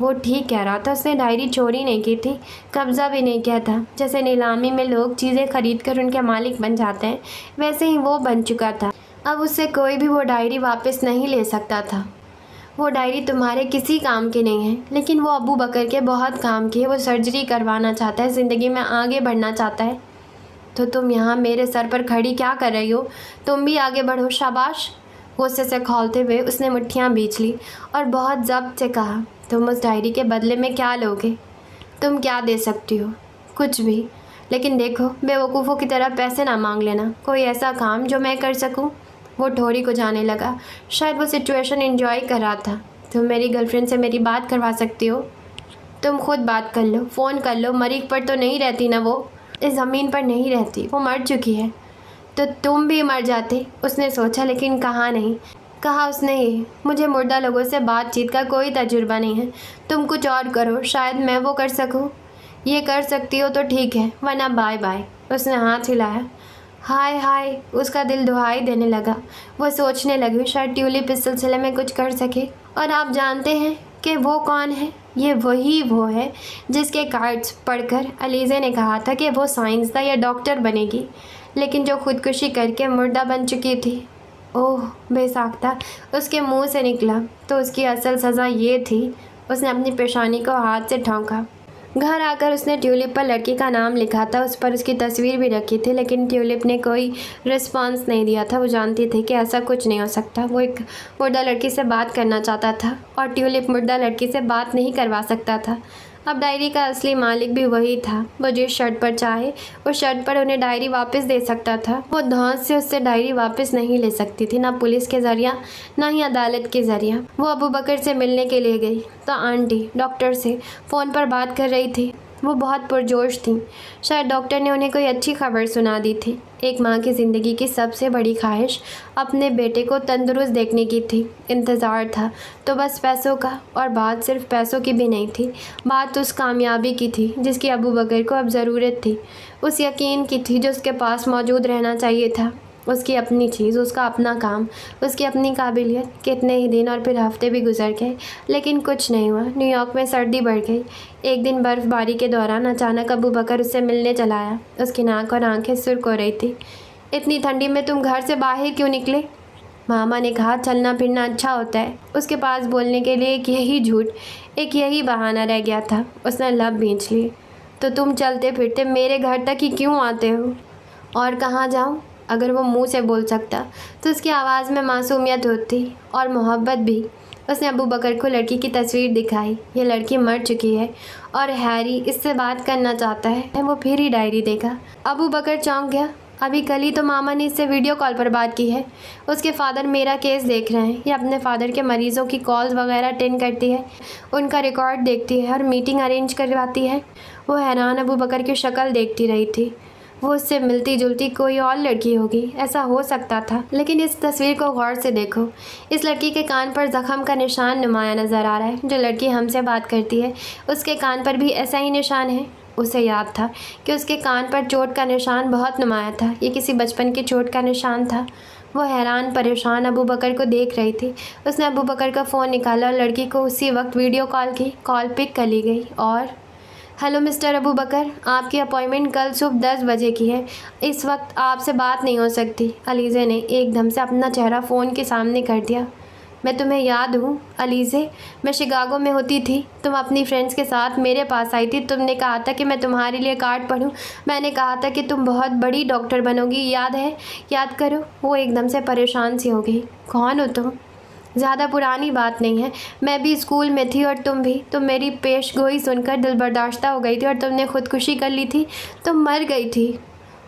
वो ठीक कह रहा था, उसने डायरी चोरी नहीं की थी, कब्ज़ा भी नहीं किया था। जैसे नीलामी में लोग चीज़ें खरीद कर उनके मालिक बन जाते हैं, वैसे ही वो बन चुका था। अब उससे कोई भी वो डायरी वापस नहीं ले सकता था। वो डायरी तुम्हारे किसी काम की नहीं है, लेकिन वो अबू बकर के बहुत काम की है। वो सर्जरी करवाना चाहता है, ज़िंदगी में आगे बढ़ना चाहता है। तो तुम यहाँ मेरे सर पर खड़ी क्या कर रही हो? तुम भी आगे बढ़ो, शाबाश। गुस्से से खौलते हुए उसने मुट्ठियाँ बींच ली और बहुत ज़ब्त से कहा, तुम उस डायरी के बदले में क्या लोगे? तुम क्या दे सकती हो? कुछ भी। लेकिन देखो, बेवकूफ़ों की तरह पैसे ना मांग लेना। कोई ऐसा काम जो मैं कर सकूं। वो ठोरी को जाने लगा। शायद वो सिचुएशन एंजॉय कर रहा था। तुम मेरी गर्लफ्रेंड से मेरी बात करवा सकती हो? तुम खुद बात कर लो, फ़ोन कर लो। मरीख पर तो नहीं रहती ना वो? इस ज़मीन पर नहीं रहती, वो मर चुकी है। तो तुम भी मर जाते, उसने सोचा, लेकिन कहा नहीं। कहा उसने ये, मुझे मुर्दा लोगों से बातचीत का कोई तजुर्बा नहीं है। तुम कुछ और करो, शायद मैं वो कर सकूं। ये कर सकती हो तो ठीक है, वरना बाय बाय। उसने हाथ हिलाया। हाय हाय, उसका दिल दुहाई देने लगा। वो सोचने लगी शायद ट्यूलिप इस सिलसिले में कुछ कर सके। और आप जानते हैं कि वो कौन है? ये वही वो है जिसके कार्ड्स पढ़कर अलीज़े ने कहा था कि वो साइंसदान या डॉक्टर बनेगी, लेकिन जो खुदकुशी करके मुर्दा बन चुकी थी। ओह बेसाख्ता, उसके मुंह से निकला। तो उसकी असल सज़ा ये थी। उसने अपनी पेशानी को हाथ से ठोंका। घर आकर उसने ट्यूलिप पर लड़की का नाम लिखा था, उस पर उसकी तस्वीर भी रखी थी, लेकिन ट्यूलिप ने कोई रिस्पांस नहीं दिया था। वो जानती थी कि ऐसा कुछ नहीं हो सकता। वो एक मुर्दा लड़की से बात करना चाहता था और ट्यूलिप मुर्दा लड़की से बात नहीं करवा सकता था। अब डायरी का असली मालिक भी वही था। वो जिस शर्ट पर चाहे उस शर्ट पर उन्हें डायरी वापस दे सकता था। वो धौंस से उससे डायरी वापस नहीं ले सकती थी, ना पुलिस के ज़रिया ना ही अदालत के ज़रिया। वो अबू बकर से मिलने के लिए गई तो आंटी डॉक्टर से फ़ोन पर बात कर रही थी। वो बहुत पुरजोश थी। शायद डॉक्टर ने उन्हें कोई अच्छी खबर सुना दी थी। एक माँ की ज़िंदगी की सबसे बड़ी ख्वाहिश अपने बेटे को तंदुरुस्त देखने की थी। इंतज़ार था तो बस पैसों का, और बात सिर्फ पैसों की भी नहीं थी। बात उस कामयाबी की थी जिसकी अबू बकर को अब ज़रूरत थी। उस यकीन की थी जो उसके पास मौजूद रहना चाहिए था। उसकी अपनी चीज़, उसका अपना काम, उसकी अपनी काबिलियत। कितने ही दिन और फिर हफ्ते भी गुजर गए, लेकिन कुछ नहीं हुआ। न्यूयॉर्क में सर्दी बढ़ गई। एक दिन बर्फ़बारी के दौरान अचानक अबू बकर उससे मिलने चला आया। उसकी नाक और आंखें सुर्ख हो रही थी। इतनी ठंडी में तुम घर से बाहर क्यों निकले? मामा ने कहा चलना फिरना अच्छा होता है। उसके पास बोलने के लिए एक यही झूठ, एक यही बहाना रह गया था। उसने लब भींच ली। तो तुम चलते फिरते मेरे घर तक ही क्यों आते हो? और कहाँ जाऊँ? अगर वो मुंह से बोल सकता तो उसकी आवाज़ में मासूमियत होती और मोहब्बत भी। उसने अबू बकर को लड़की की तस्वीर दिखाई। ये लड़की मर चुकी है और हैरी इससे बात करना चाहता है। वो फिर ही डायरी देखा। अबू बकर चौंक गया। अभी कल ही तो मामा ने इससे वीडियो कॉल पर बात की है। उसके फ़ादर मेरा केस देख रहे हैं। ये अपने फ़ादर के मरीज़ों की कॉल्स वगैरह अटेंड करती है, उनका रिकॉर्ड देखती है और मीटिंग अरेंज करवाती है। वो हैरान अबू बकर की शक्ल देखती रही थी। वो उससे मिलती जुलती कोई और लड़की होगी, ऐसा हो सकता था। लेकिन इस तस्वीर को गौर से देखो। इस लड़की के कान पर ज़ख़म का निशान नुमाया नज़र आ रहा है। जो लड़की हमसे बात करती है उसके कान पर भी ऐसा ही निशान है। उसे याद था कि उसके कान पर चोट का निशान बहुत नुमाया था। ये किसी बचपन की चोट का निशान था। वो हैरान परेशान अबू बकर को देख रही थी। उसने अबू बकर का फ़ोन निकाला और लड़की को उसी वक्त वीडियो कॉल की। कॉल पिक कर ली गई और हेलो मिस्टर अबू बकर, आपकी अपॉइंटमेंट कल सुबह 10 बजे की है। इस वक्त आपसे बात नहीं हो सकती। अलीज़े ने एकदम से अपना चेहरा फ़ोन के सामने कर दिया। मैं तुम्हें याद हूँ अलीज़े, मैं शिकागो में होती थी। तुम अपनी फ्रेंड्स के साथ मेरे पास आई थी। तुमने कहा था कि मैं तुम्हारे लिए कार्ड पढ़ूँ। मैंने कहा था कि तुम बहुत बड़ी डॉक्टर बनोगी, याद है? याद करो। वो एकदम से परेशान सी हो गई। कौन हो तुम? ज़्यादा पुरानी बात नहीं है, मैं भी स्कूल में थी और तुम भी। तुम मेरी पेशगोई सुनकर दिलबर्दाश्ता हो गई थी और तुमने खुदकुशी कर ली थी। तुम मर गई थी।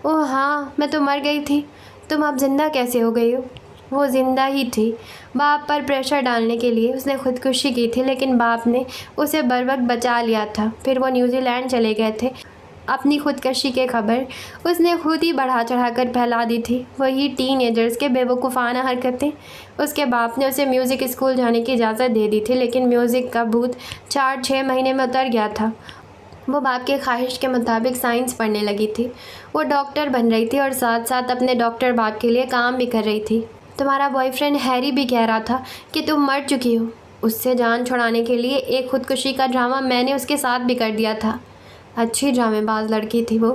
ओह हाँ, मैं तो मर गई थी। तुम अब ज़िंदा कैसे हो गई हो? वो ज़िंदा ही थी। बाप पर प्रेशर डालने के लिए उसने खुदकुशी की थी, लेकिन बाप ने उसे बर वक्त बचा लिया था। फिर वो न्यूजीलैंड चले गए थे। अपनी खुदकशी की खबर उसने खुद ही बढ़ा चढ़ा कर फैला दी थी। वही टीनएजर्स के बेवकूफ़ाना हरकतें। उसके बाप ने उसे म्यूज़िक स्कूल जाने की इजाज़त दे दी थी, लेकिन म्यूज़िक का भूत 4-6 महीने में उतर गया था। वो बाप के ख्वाहिश के मुताबिक साइंस पढ़ने लगी थी। वो डॉक्टर बन रही थी और साथ साथ अपने डॉक्टर बाप के लिए काम भी कर रही थी। तुम्हारा बॉयफ्रेंड हैरी भी कह रहा था कि तुम मर चुकी हो। उससे जान छुड़ाने के लिए एक खुदकुशी का ड्रामा मैंने उसके साथ भी कर दिया था। अच्छी ड्रामेबाज लड़की थी वो,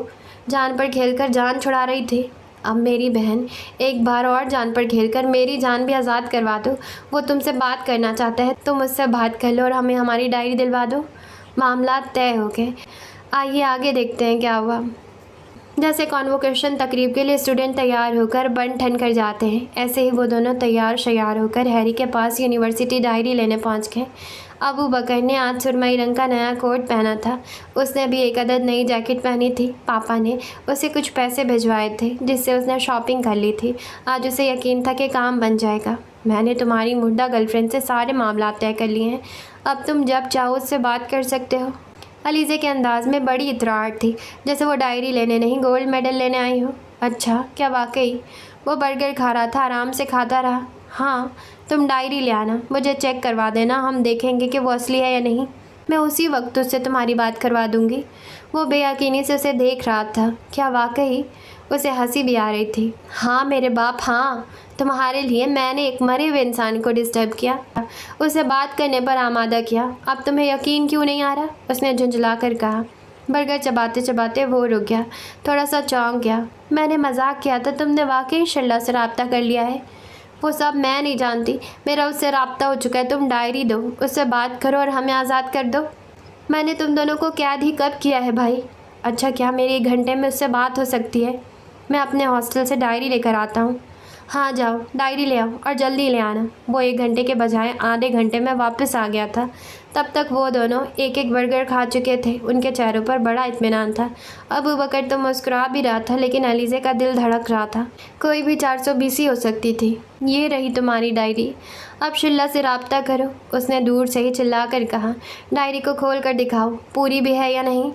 जान पर खेलकर जान छुड़ा रही थी। अब मेरी बहन एक बार और जान पर खेलकर मेरी जान भी आज़ाद करवा दो। वो तुमसे बात करना चाहता है, तुम उससे बात कर लो और हमें हमारी डायरी दिलवा दो। मामला तय हो गए। आइए आगे देखते हैं क्या हुआ। जैसे कॉन्वोकेशन तकरीब के लिए स्टूडेंट तैयार होकर बन ठन कर जाते हैं, ऐसे ही वो दोनों तैयार शैयार होकर हैरी के पास यूनिवर्सिटी डायरी लेने पहुंच गए। अबू बकर ने आज सुरमई रंग का नया कोट पहना था। उसने भी एक अदद नई जैकेट पहनी थी। पापा ने उसे कुछ पैसे भिजवाए थे जिससे उसने शॉपिंग कर ली थी। आज उसे यकीन था कि काम बन जाएगा। मैंने तुम्हारी मुर्दा गर्लफ्रेंड से सारे मामला तय कर लिए हैं। अब तुम जब चाहो उससे बात कर सकते हो। अलीज़े के अंदाज़ में बड़ी इतराहट थी, जैसे वो डायरी लेने नहीं गोल्ड मेडल लेने आई हो। अच्छा, क्या वाकई? वो बर्गर खा रहा था, आराम से खाता रहा। हाँ, तुम डायरी ले आना, मुझे चेक करवा देना, हम देखेंगे कि वो असली है या नहीं। मैं उसी वक्त उससे तुम्हारी बात करवा दूँगी। वो बेयकीनी से उसे देख रहा था। क्या वाकई? उसे हंसी भी आ रही थी। हाँ मेरे बाप, हाँ, तुम्हारे लिए मैंने एक मरे हुए इंसान को डिस्टर्ब किया, उसे बात करने पर आमादा किया। अब तुम्हें यकीन क्यों नहीं आ रहा? उसने झुंझला कर कहा। बर्गर चबाते चबाते वो रुक गया, थोड़ा सा चौंक गया। मैंने मजाक किया था, तुमने वाकई शिल्ला से रब्ता कर लिया है? वो सब मैं नहीं जानती, मेरा उससे रब्ता हो चुका है। तुम डायरी दो, उससे बात करो और हमें आज़ाद कर दो। मैंने तुम दोनों को कैद ही कब किया है भाई? अच्छा, क्या मेरी 1 घंटे में उससे बात हो सकती है? मैं अपने हॉस्टल से डायरी लेकर आता हूँ। हाँ जाओ, डायरी ले आओ और जल्दी ले आना। वो 1 घंटे के बजाय आधे घंटे में वापस आ गया था। तब तक वो दोनों एक एक बर्गर खा चुके थे। उनके चेहरों पर बड़ा इत्मीनान था। अबू बकर तो मुस्कुरा भी रहा था, लेकिन अलीज़े का दिल धड़क रहा था। कोई भी 420 ही हो सकती थी। ये रही तुम्हारी डायरी, अब शिल्ला से रब्ता करो। उसने दूर से ही चिल्ला कर कहा। डायरी को खोल कर दिखाओ, पूरी भी है या नहीं?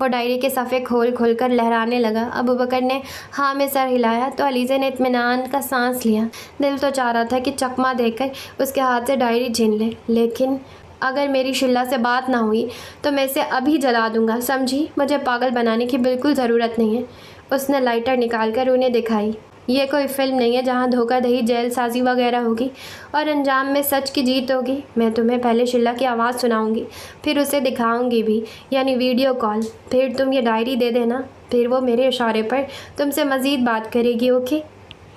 वो डायरी के सफ़े खोल खोल कर लहराने लगा। अबू बकर ने हाँ में सर हिलाया तो अलीज़े ने इत्मीनान का सांस लिया। दिल तो चाह रहा था कि चकमा देकर उसके हाथ से डायरी छीन ले, लेकिन अगर मेरी शिल्ला से बात ना हुई तो मैं इसे अभी जला दूंगा, समझी? मुझे पागल बनाने की बिल्कुल ज़रूरत नहीं है। उसने लाइटर निकाल कर उन्हें दिखाई। ये कोई फिल्म नहीं है जहाँ धोखाधड़ी, जेलसाजी वगैरह होगी और अंजाम में सच की जीत होगी। मैं तुम्हें पहले शिल्ला की आवाज़ सुनाऊंगी, फिर उसे दिखाऊंगी भी, यानी वीडियो कॉल। फिर तुम ये डायरी दे देना। फिर वो मेरे इशारे पर तुमसे मज़ीद बात करेगी। ओके?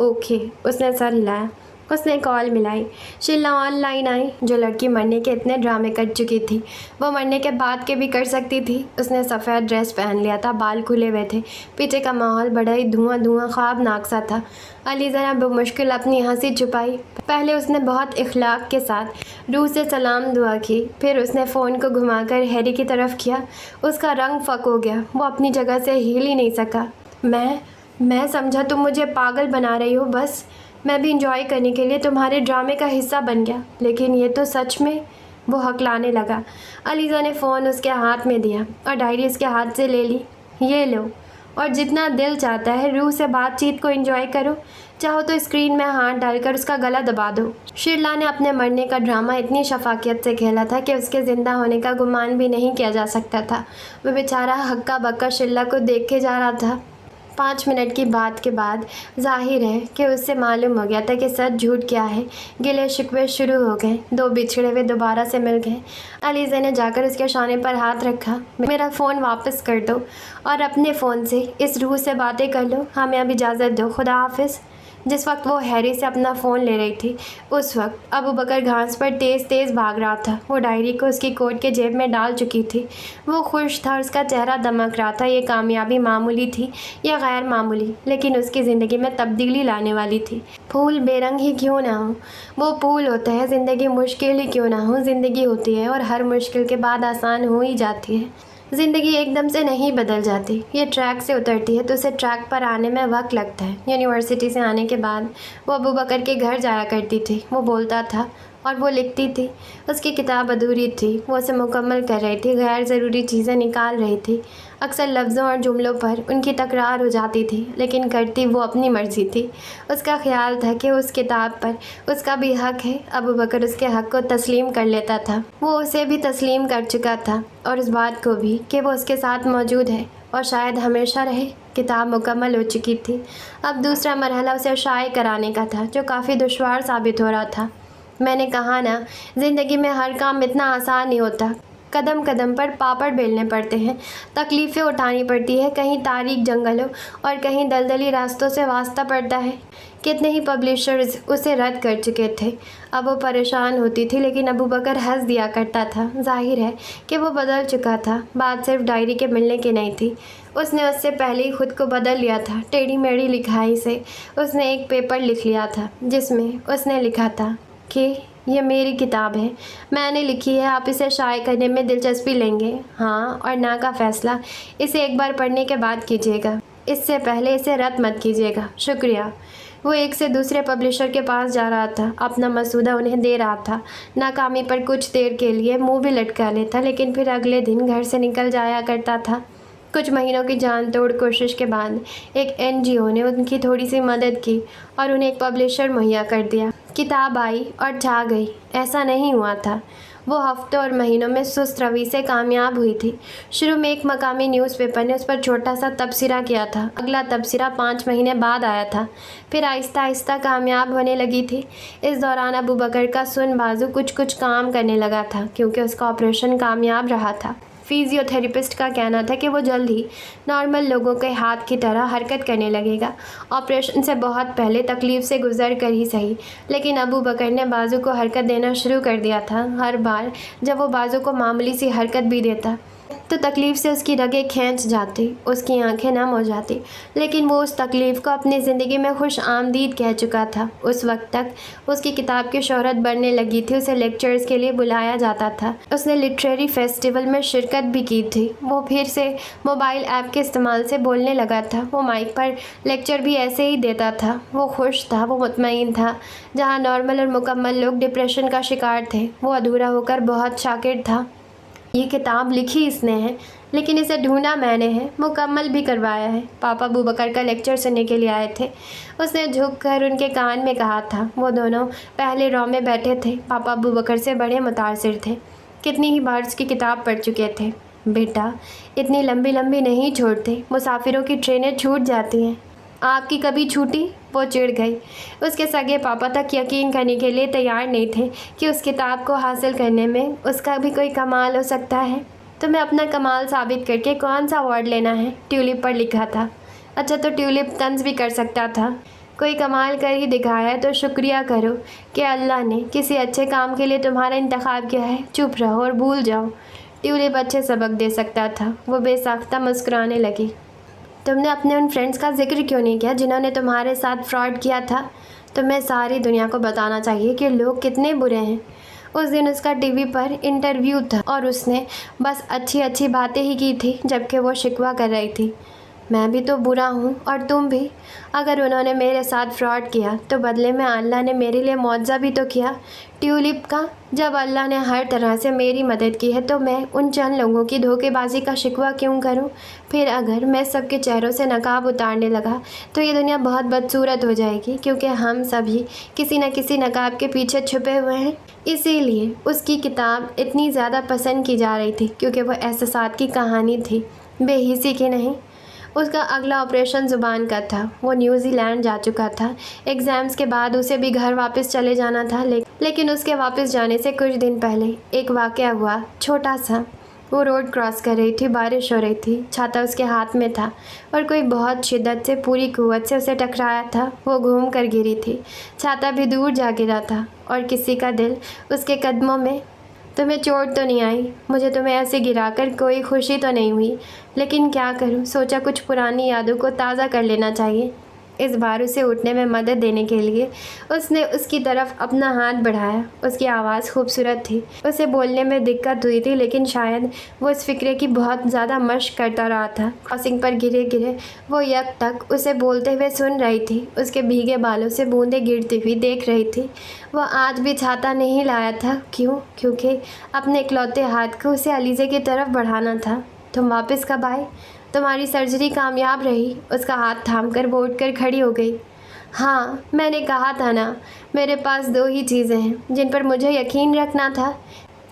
ओके। उसने सर हिलाया। उसने कॉल मिलाई। शिल्ला ऑनलाइन आई। जो लड़की मरने के इतने ड्रामे कर चुकी थी, वो मरने के बाद के भी कर सकती थी। उसने सफ़ेद ड्रेस पहन लिया था, बाल खुले हुए थे। पीछे का माहौल बड़ा ही धुआं धुआं ख्वाबनाक सा था। अलीज़ा ने बमुश्किल अपनी हंसी छुपाई। पहले उसने बहुत इखलाक के साथ रूह से सलाम दुआ की, फिर उसने फ़ोन को घुमाकर हैरी की तरफ किया। उसका रंग फ़क हो गया, वो अपनी जगह से हिल ही नहीं सका। मैं समझा तुम मुझे पागल बना रही हो, बस मैं भी इंजॉय करने के लिए तुम्हारे ड्रामे का हिस्सा बन गया, लेकिन ये तो सच में। वो हकलाने लगा। अलीज़ा ने फ़ोन उसके हाथ में दिया और डायरी उसके हाथ से ले ली। ये लो, और जितना दिल चाहता है रूह से बातचीत को एंजॉय करो। चाहो तो स्क्रीन में हाथ डालकर उसका गला दबा दो। शिल्ला ने अपने मरने का ड्रामा इतनी शफाकियत से खेला था कि उसके ज़िंदा होने का गुमान भी नहीं किया जा सकता था। वह बेचारा हक्का बक्का शिल्ला को देखे जा रहा था। 5 मिनट की बात के बाद जाहिर है कि उससे मालूम हो गया था कि सच झूठ क्या है। गिले शिकवे शुरू हो गए। 2 बिछड़े हुए दोबारा से मिल गए। अलीज़ा ने जाकर उसके शाने पर हाथ रखा। मेरा फ़ोन वापस कर दो और अपने फ़ोन से इस रूह से बातें कर लो। हमें अब इजाज़त दो, खुदा हाफिज़। जिस वक्त वो हैरी से अपना फ़ोन ले रही थी, उस वक्त अबू बकर घास पर तेज़ तेज़ भाग रहा था। वो डायरी को उसकी कोट के जेब में डाल चुकी थी। वो खुश था, उसका चेहरा दमक रहा था। ये कामयाबी मामूली थी या गैर मामूली, लेकिन उसकी ज़िंदगी में तब्दीली लाने वाली थी। फूल बेरंग ही क्यों ना हो, वो फूल होता है। ज़िंदगी मुश्किल ही क्यों ना हो, ज़िंदगी होती है और हर मुश्किल के बाद आसान हो ही जाती है। ज़िंदगी एकदम से नहीं बदल जाती। ये ट्रैक से उतरती है तो उसे ट्रैक पर आने में वक्त लगता है। यूनिवर्सिटी से आने के बाद वो अबू बकर के घर जाया करती थी। वो बोलता था, और वो लिखती थी। उसकी किताब अधूरी थी, वो उसे मुकम्मल कर रही थी, गैर ज़रूरी चीज़ें निकाल रही थी। अक्सर लफ्ज़ों और जुमलों पर उनकी तकरार हो जाती थी, लेकिन करती वो अपनी मर्ज़ी थी। उसका ख्याल था कि उस किताब पर उसका भी हक़ है। अबू बकर उसके हक़ को तस्लीम कर लेता था। वो उसे भी तस्लीम कर चुका था और इस बात को भी कि वो उसके साथ मौजूद है और शायद हमेशा रहे। किताब मुकम्मल हो चुकी थी। अब दूसरा मरहला उसे शाये कराने का था, जो काफ़ी दुश्वार साबित हो रहा था। मैंने कहा ना, ज़िंदगी में हर काम इतना आसान नहीं होता। कदम कदम पर पापड़ बेलने पड़ते हैं, तकलीफ़ें उठानी पड़ती है, कहीं तारीक जंगलों और कहीं दलदली रास्तों से वास्ता पड़ता है। कितने ही पब्लिशर्स उसे रद्द कर चुके थे। अब वो परेशान होती थी, लेकिन अबू बकर हंस दिया करता था। जाहिर है कि वो बदल चुका था। बात सिर्फ डायरी के मिलने की नहीं थी। उसने उससे पहले ही खुद को बदल लिया था। टेढ़ी मेढ़ी लिखाई से उसने एक पेपर लिख लिया था, जिसमें उसने लिखा था कि ये मेरी किताब है, मैंने लिखी है, आप इसे शाये करने में दिलचस्पी लेंगे? हाँ और ना का फ़ैसला इसे एक बार पढ़ने के बाद कीजिएगा। इससे पहले इसे रद्द मत कीजिएगा। शुक्रिया। वो एक से दूसरे पब्लिशर के पास जा रहा था, अपना मसूदा उन्हें दे रहा था। नाकामी पर कुछ देर के लिए मुंह भी लटका लेता, लेकिन फिर अगले दिन घर से निकल जाया करता था। कुछ महीनों की जान तोड़ कोशिश के बाद एक NGO ने उनकी थोड़ी सी मदद की और उन्हें एक पब्लिशर मुहैया कर दिया। किताब आई और छा गई, ऐसा नहीं हुआ था। वो हफ्तों और महीनों में सुस्त रवि से कामयाब हुई थी। शुरू में एक मकामी न्यूज़पेपर ने उस पर छोटा सा तबसरा किया था। अगला तबसरा 5 महीने बाद आया था। फिर आहिस्ता आहिस्ता कामयाब होने लगी थी। इस दौरान अबू बकर का सुन बाजू कुछ कुछ काम करने लगा था, क्योंकि उसका ऑपरेशन कामयाब रहा था। फिजियोथेरेपिस्ट का कहना था कि वो जल्द ही नॉर्मल लोगों के हाथ की तरह हरकत करने लगेगा। ऑपरेशन से बहुत पहले तकलीफ़ से गुजर कर ही सही, लेकिन अबू बकर ने बाजू को हरकत देना शुरू कर दिया था। हर बार जब वो बाजू को मामूली सी हरकत भी देता तो तकलीफ़ से उसकी रगें खींच जाती, उसकी आंखें नम हो जाती, लेकिन वो उस तकलीफ़ को अपनी ज़िंदगी में खुश आमदीद कह चुका था। उस वक्त तक उसकी किताब की शोहरत बढ़ने लगी थी। उसे लेक्चर्स के लिए बुलाया जाता था। उसने लिटरेरी फेस्टिवल में शिरकत भी की थी। वो फिर से मोबाइल ऐप के इस्तेमाल से बोलने लगा था। वो माइक पर लेक्चर भी ऐसे ही देता था। वो खुश था, वो मुतमईन था। जहाँ नॉर्मल और मुकम्मल लोग डिप्रेशन का शिकार थे, वो अधूरा होकर बहुत शाकिर था। ये किताब लिखी इसने है, लेकिन इसे ढूंढा मैंने है, मुकम्मल भी करवाया है। पापा अबू बकर का लेक्चर सुनने के लिए आए थे। उसने झुककर उनके कान में कहा था। वो दोनों पहले रॉ में बैठे थे। पापा अबू बकर से बड़े मुतासिर थे। कितनी ही बार उसकी किताब पढ़ चुके थे। बेटा, इतनी लंबी लंबी नहीं छोड़ते, मुसाफिरों की ट्रेनें छूट जाती हैं। आपकी कभी छूटी? वो चिढ़ गई। उसके सगे पापा तक यकीन करने के लिए तैयार नहीं थे कि उस किताब को हासिल करने में उसका भी कोई कमाल हो सकता है। तुम्हें अपना कमाल साबित करके कौन सा अवार्ड लेना है? ट्यूलिप पर लिखा था। अच्छा, तो ट्यूलिप तंज भी कर सकता था। कोई कमाल कर ही दिखाया है तो शुक्रिया करो कि अल्लाह ने किसी अच्छे काम के लिए तुम्हारा इंतखाब किया है। चुप रहो और भूल जाओ। ट्यूलिप अच्छे सबक दे सकता था। वो बेसाख्ता मुस्कुराने लगी। तुमने अपने उन फ्रेंड्स का जिक्र क्यों नहीं किया जिन्होंने तुम्हारे साथ फ्रॉड किया था? तुम्हें सारी दुनिया को बताना चाहिए कि लोग कितने बुरे हैं। उस दिन उसका टीवी पर इंटरव्यू था और उसने बस अच्छी अच्छी बातें ही की थी, जबकि वो शिकवा कर रही थी। मैं भी तो बुरा हूँ और तुम भी। अगर उन्होंने मेरे साथ फ्रॉड किया तो बदले में अल्लाह ने मेरे लिए मुआवजा भी तो किया ट्यूलिप का। जब अल्लाह ने हर तरह से मेरी मदद की है तो मैं उन चंद लोगों की धोखेबाजी का शिकवा क्यों करूं? फिर अगर मैं सबके चेहरों से नकाब उतारने लगा तो ये दुनिया बहुत बदसूरत हो जाएगी, क्योंकि हम सभी किसी न किसी नकाब के पीछे छुपे हुए हैं। इसीलिए उसकी किताब इतनी ज़्यादा पसंद की जा रही थी, क्योंकि वह एहसासात की कहानी थी, बेहिसी की नहीं। उसका अगला ऑपरेशन ज़ुबान का था। वो न्यूजीलैंड जा चुका था। एग्ज़ाम्स के बाद उसे भी घर वापस चले जाना था, लेकिन उसके वापस जाने से कुछ दिन पहले एक वाक़या हुआ, छोटा सा। वो रोड क्रॉस कर रही थी, बारिश हो रही थी, छाता उसके हाथ में था और कोई बहुत शिद्दत से, पूरी कुव्वत से उसे टकराया था। वो घूम कर गिरी थी। छाता भी दूर जा गिरा था और किसी का दिल उसके कदमों में। तुम्हें चोट तो नहीं आई? मुझे तुम्हें ऐसे गिराकर कोई खुशी तो नहीं हुई, लेकिन क्या करूं, सोचा कुछ पुरानी यादों को ताज़ा कर लेना चाहिए। इस बार उसे उठने में मदद देने के लिए उसने उसकी तरफ अपना हाथ बढ़ाया। उसकी आवाज़ खूबसूरत थी। उसे बोलने में दिक्कत हुई थी, लेकिन शायद वो इस फिक्रे की बहुत ज़्यादा मशक करता रहा था। क्रॉसिंग पर गिरे गिरे वो यक तक उसे बोलते हुए सुन रही थी। उसके भीगे बालों से बूंदें गिरती हुई देख रही थी। वो आज भी छाता नहीं लाया था। क्यों? क्योंकि अपने इकलौते हाथ को उसे अलीज़ा की तरफ बढ़ाना था। तुम वापस कब आए? तुम्हारी सर्जरी कामयाब रही? उसका हाथ थामकर वो उठकर खड़ी हो गई। हाँ, मैंने कहा था ना, मेरे पास 2 ही चीज़ें हैं जिन पर मुझे यकीन रखना था,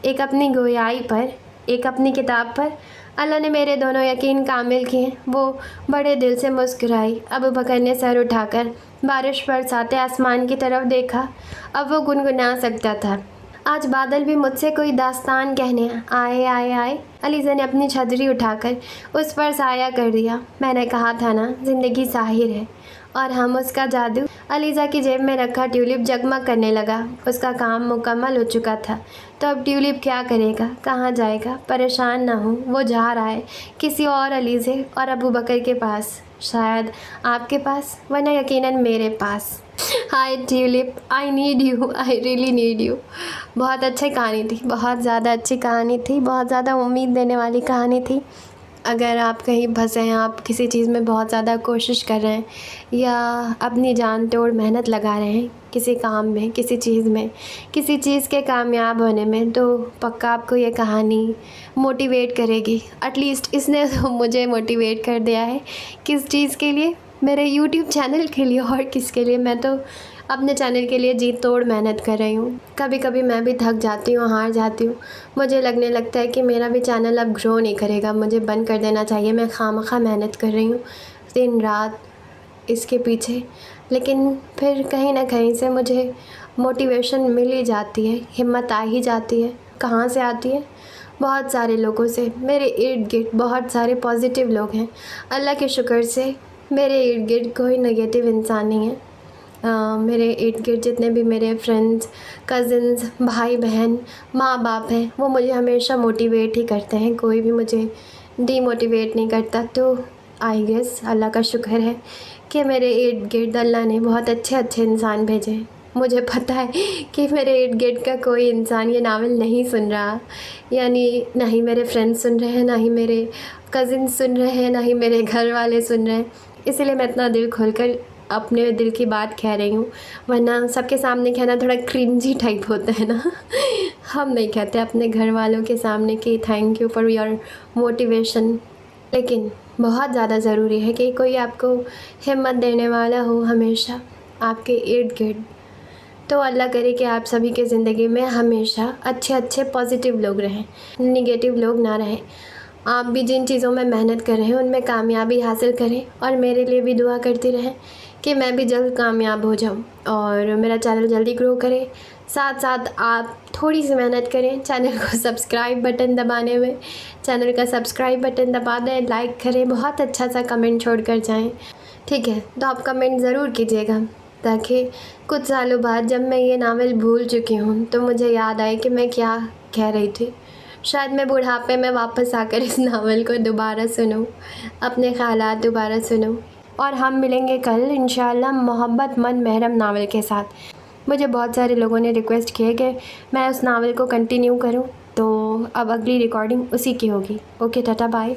एक अपनी गोयाई पर, एक अपनी किताब पर। अल्लाह ने मेरे दोनों यकीन कामिल किए। वो बड़े दिल से मुस्कुराई। अबू बकर ने सर उठाकर बारिश बरसाते आसमान की तरफ देखा। अब वो गुनगुना सकता था। आज बादल भी मुझसे कोई दास्तान कहने आए आए आए। अलीज़ा ने अपनी छतरी उठाकर उस पर साया कर दिया। मैंने कहा था ना, ज़िंदगी साहिर है और हम उसका जादू। अलीज़ा की जेब में रखा ट्यूलिप जगमग करने लगा। उसका काम मुकम्मल हो चुका था, तो अब ट्यूलिप क्या करेगा, कहाँ जाएगा? परेशान ना हो, वो जा रहा है किसी और अलीज़े और अबू बकर के पास, शायद आपके पास, वरना यकीनन मेरे पास। Hi Tulip, I need you, I really need you. बहुत अच्छी कहानी थी, बहुत ज़्यादा अच्छी कहानी थी, बहुत ज़्यादा उम्मीद देने वाली कहानी थी। अगर आप कहीं फंसे हैं, आप किसी चीज़ में बहुत ज़्यादा कोशिश कर रहे हैं या अपनी जान तोड़ मेहनत लगा रहे हैं किसी काम में, किसी चीज़ में, किसी चीज़ के कामयाब होने में, तो पक्का आपको ये कहानी मोटिवेट करेगी। एटलीस्ट इसने तो मुझे मोटिवेट कर दिया है। किस चीज़ के लिए? मेरे यूट्यूब चैनल के लिए। और किसके लिए? मैं तो अपने चैनल के लिए जी तोड़ मेहनत कर रही हूँ। कभी कभी मैं भी थक जाती हूँ, हार जाती हूँ। मुझे लगने लगता है कि मेरा भी चैनल अब ग्रो नहीं करेगा, मुझे बंद कर देना चाहिए। मैं खामखा मेहनत कर रही हूँ दिन रात इसके पीछे, लेकिन फिर कहीं ना कहीं से मुझे मोटिवेशन मिल ही जाती है, हिम्मत आ ही जाती है। कहाँ से आती है? बहुत सारे लोगों से। मेरे इर्द गिर्द बहुत सारे पॉजिटिव लोग हैं। अल्लाह के शुक्र से मेरे इर्द गिर्द कोई नेगेटिव इंसान नहीं है। मेरे इर्द गिर्द जितने भी मेरे फ्रेंड्स, कज़िन्स, भाई बहन, माँ बाप हैं, वो मुझे हमेशा मोटिवेट ही करते हैं। कोई भी मुझे डीमोटिवेट नहीं करता। तो आई गेस अल्लाह का शुक्र है कि मेरे इर्द गिर्द अल्लाह ने बहुत अच्छे अच्छे इंसान भेजे हैं। मुझे पता है कि मेरे इर्द गिर्द का कोई इंसान ये नावल नहीं सुन रहा, यानी ना ही मेरे फ्रेंड्स सुन रहे हैं, ना ही मेरे कज़िन सुन रहे हैं, ना ही मेरे घर वाले सुन रहे हैं। इसलिए मैं इतना दिल खोलकर अपने दिल की बात कह रही हूँ, वरना सबके सामने कहना थोड़ा क्रिंजी टाइप होता है ना। हम नहीं कहते अपने घर वालों के सामने कि thank you for your motivation. लेकिन बहुत ज़्यादा ज़रूरी है कि कोई आपको हिम्मत देने वाला हो हमेशा आपके इर्द गिर्द। तो अल्लाह करे कि आप सभी के ज़िंदगी में हमेशा अच्छे अच्छे पॉजिटिव लोग रहें, नेगेटिव लोग ना रहें। आप भी जिन चीज़ों में मेहनत कर रहे हैं उनमें कामयाबी हासिल करें, और मेरे लिए भी दुआ करती रहें कि मैं भी जल्द कामयाब हो जाऊं और मेरा चैनल जल्दी ग्रो करे। साथ साथ आप थोड़ी सी मेहनत करें चैनल को सब्सक्राइब बटन दबाने में। चैनल का सब्सक्राइब बटन दबा दें, लाइक करें, बहुत अच्छा सा कमेंट छोड़ कर जाएँ। ठीक है, तो आप कमेंट ज़रूर कीजिएगा ताकि कुछ सालों बाद जब मैं ये नावल भूल चुकी हूँ तो मुझे याद आए कि मैं क्या कह रही थी। शायद मैं बुढ़ापे में वापस आकर इस नावल को दोबारा सुनूं, अपने ख़यालात दोबारा सुनूं। और हम मिलेंगे कल इंशाल्लाह मोहब्बत मन महरम नावल के साथ। मुझे बहुत सारे लोगों ने रिक्वेस्ट किए कि मैं उस नावल को कंटिन्यू करूं, तो अब अगली रिकॉर्डिंग उसी की होगी। Okay, tata bye.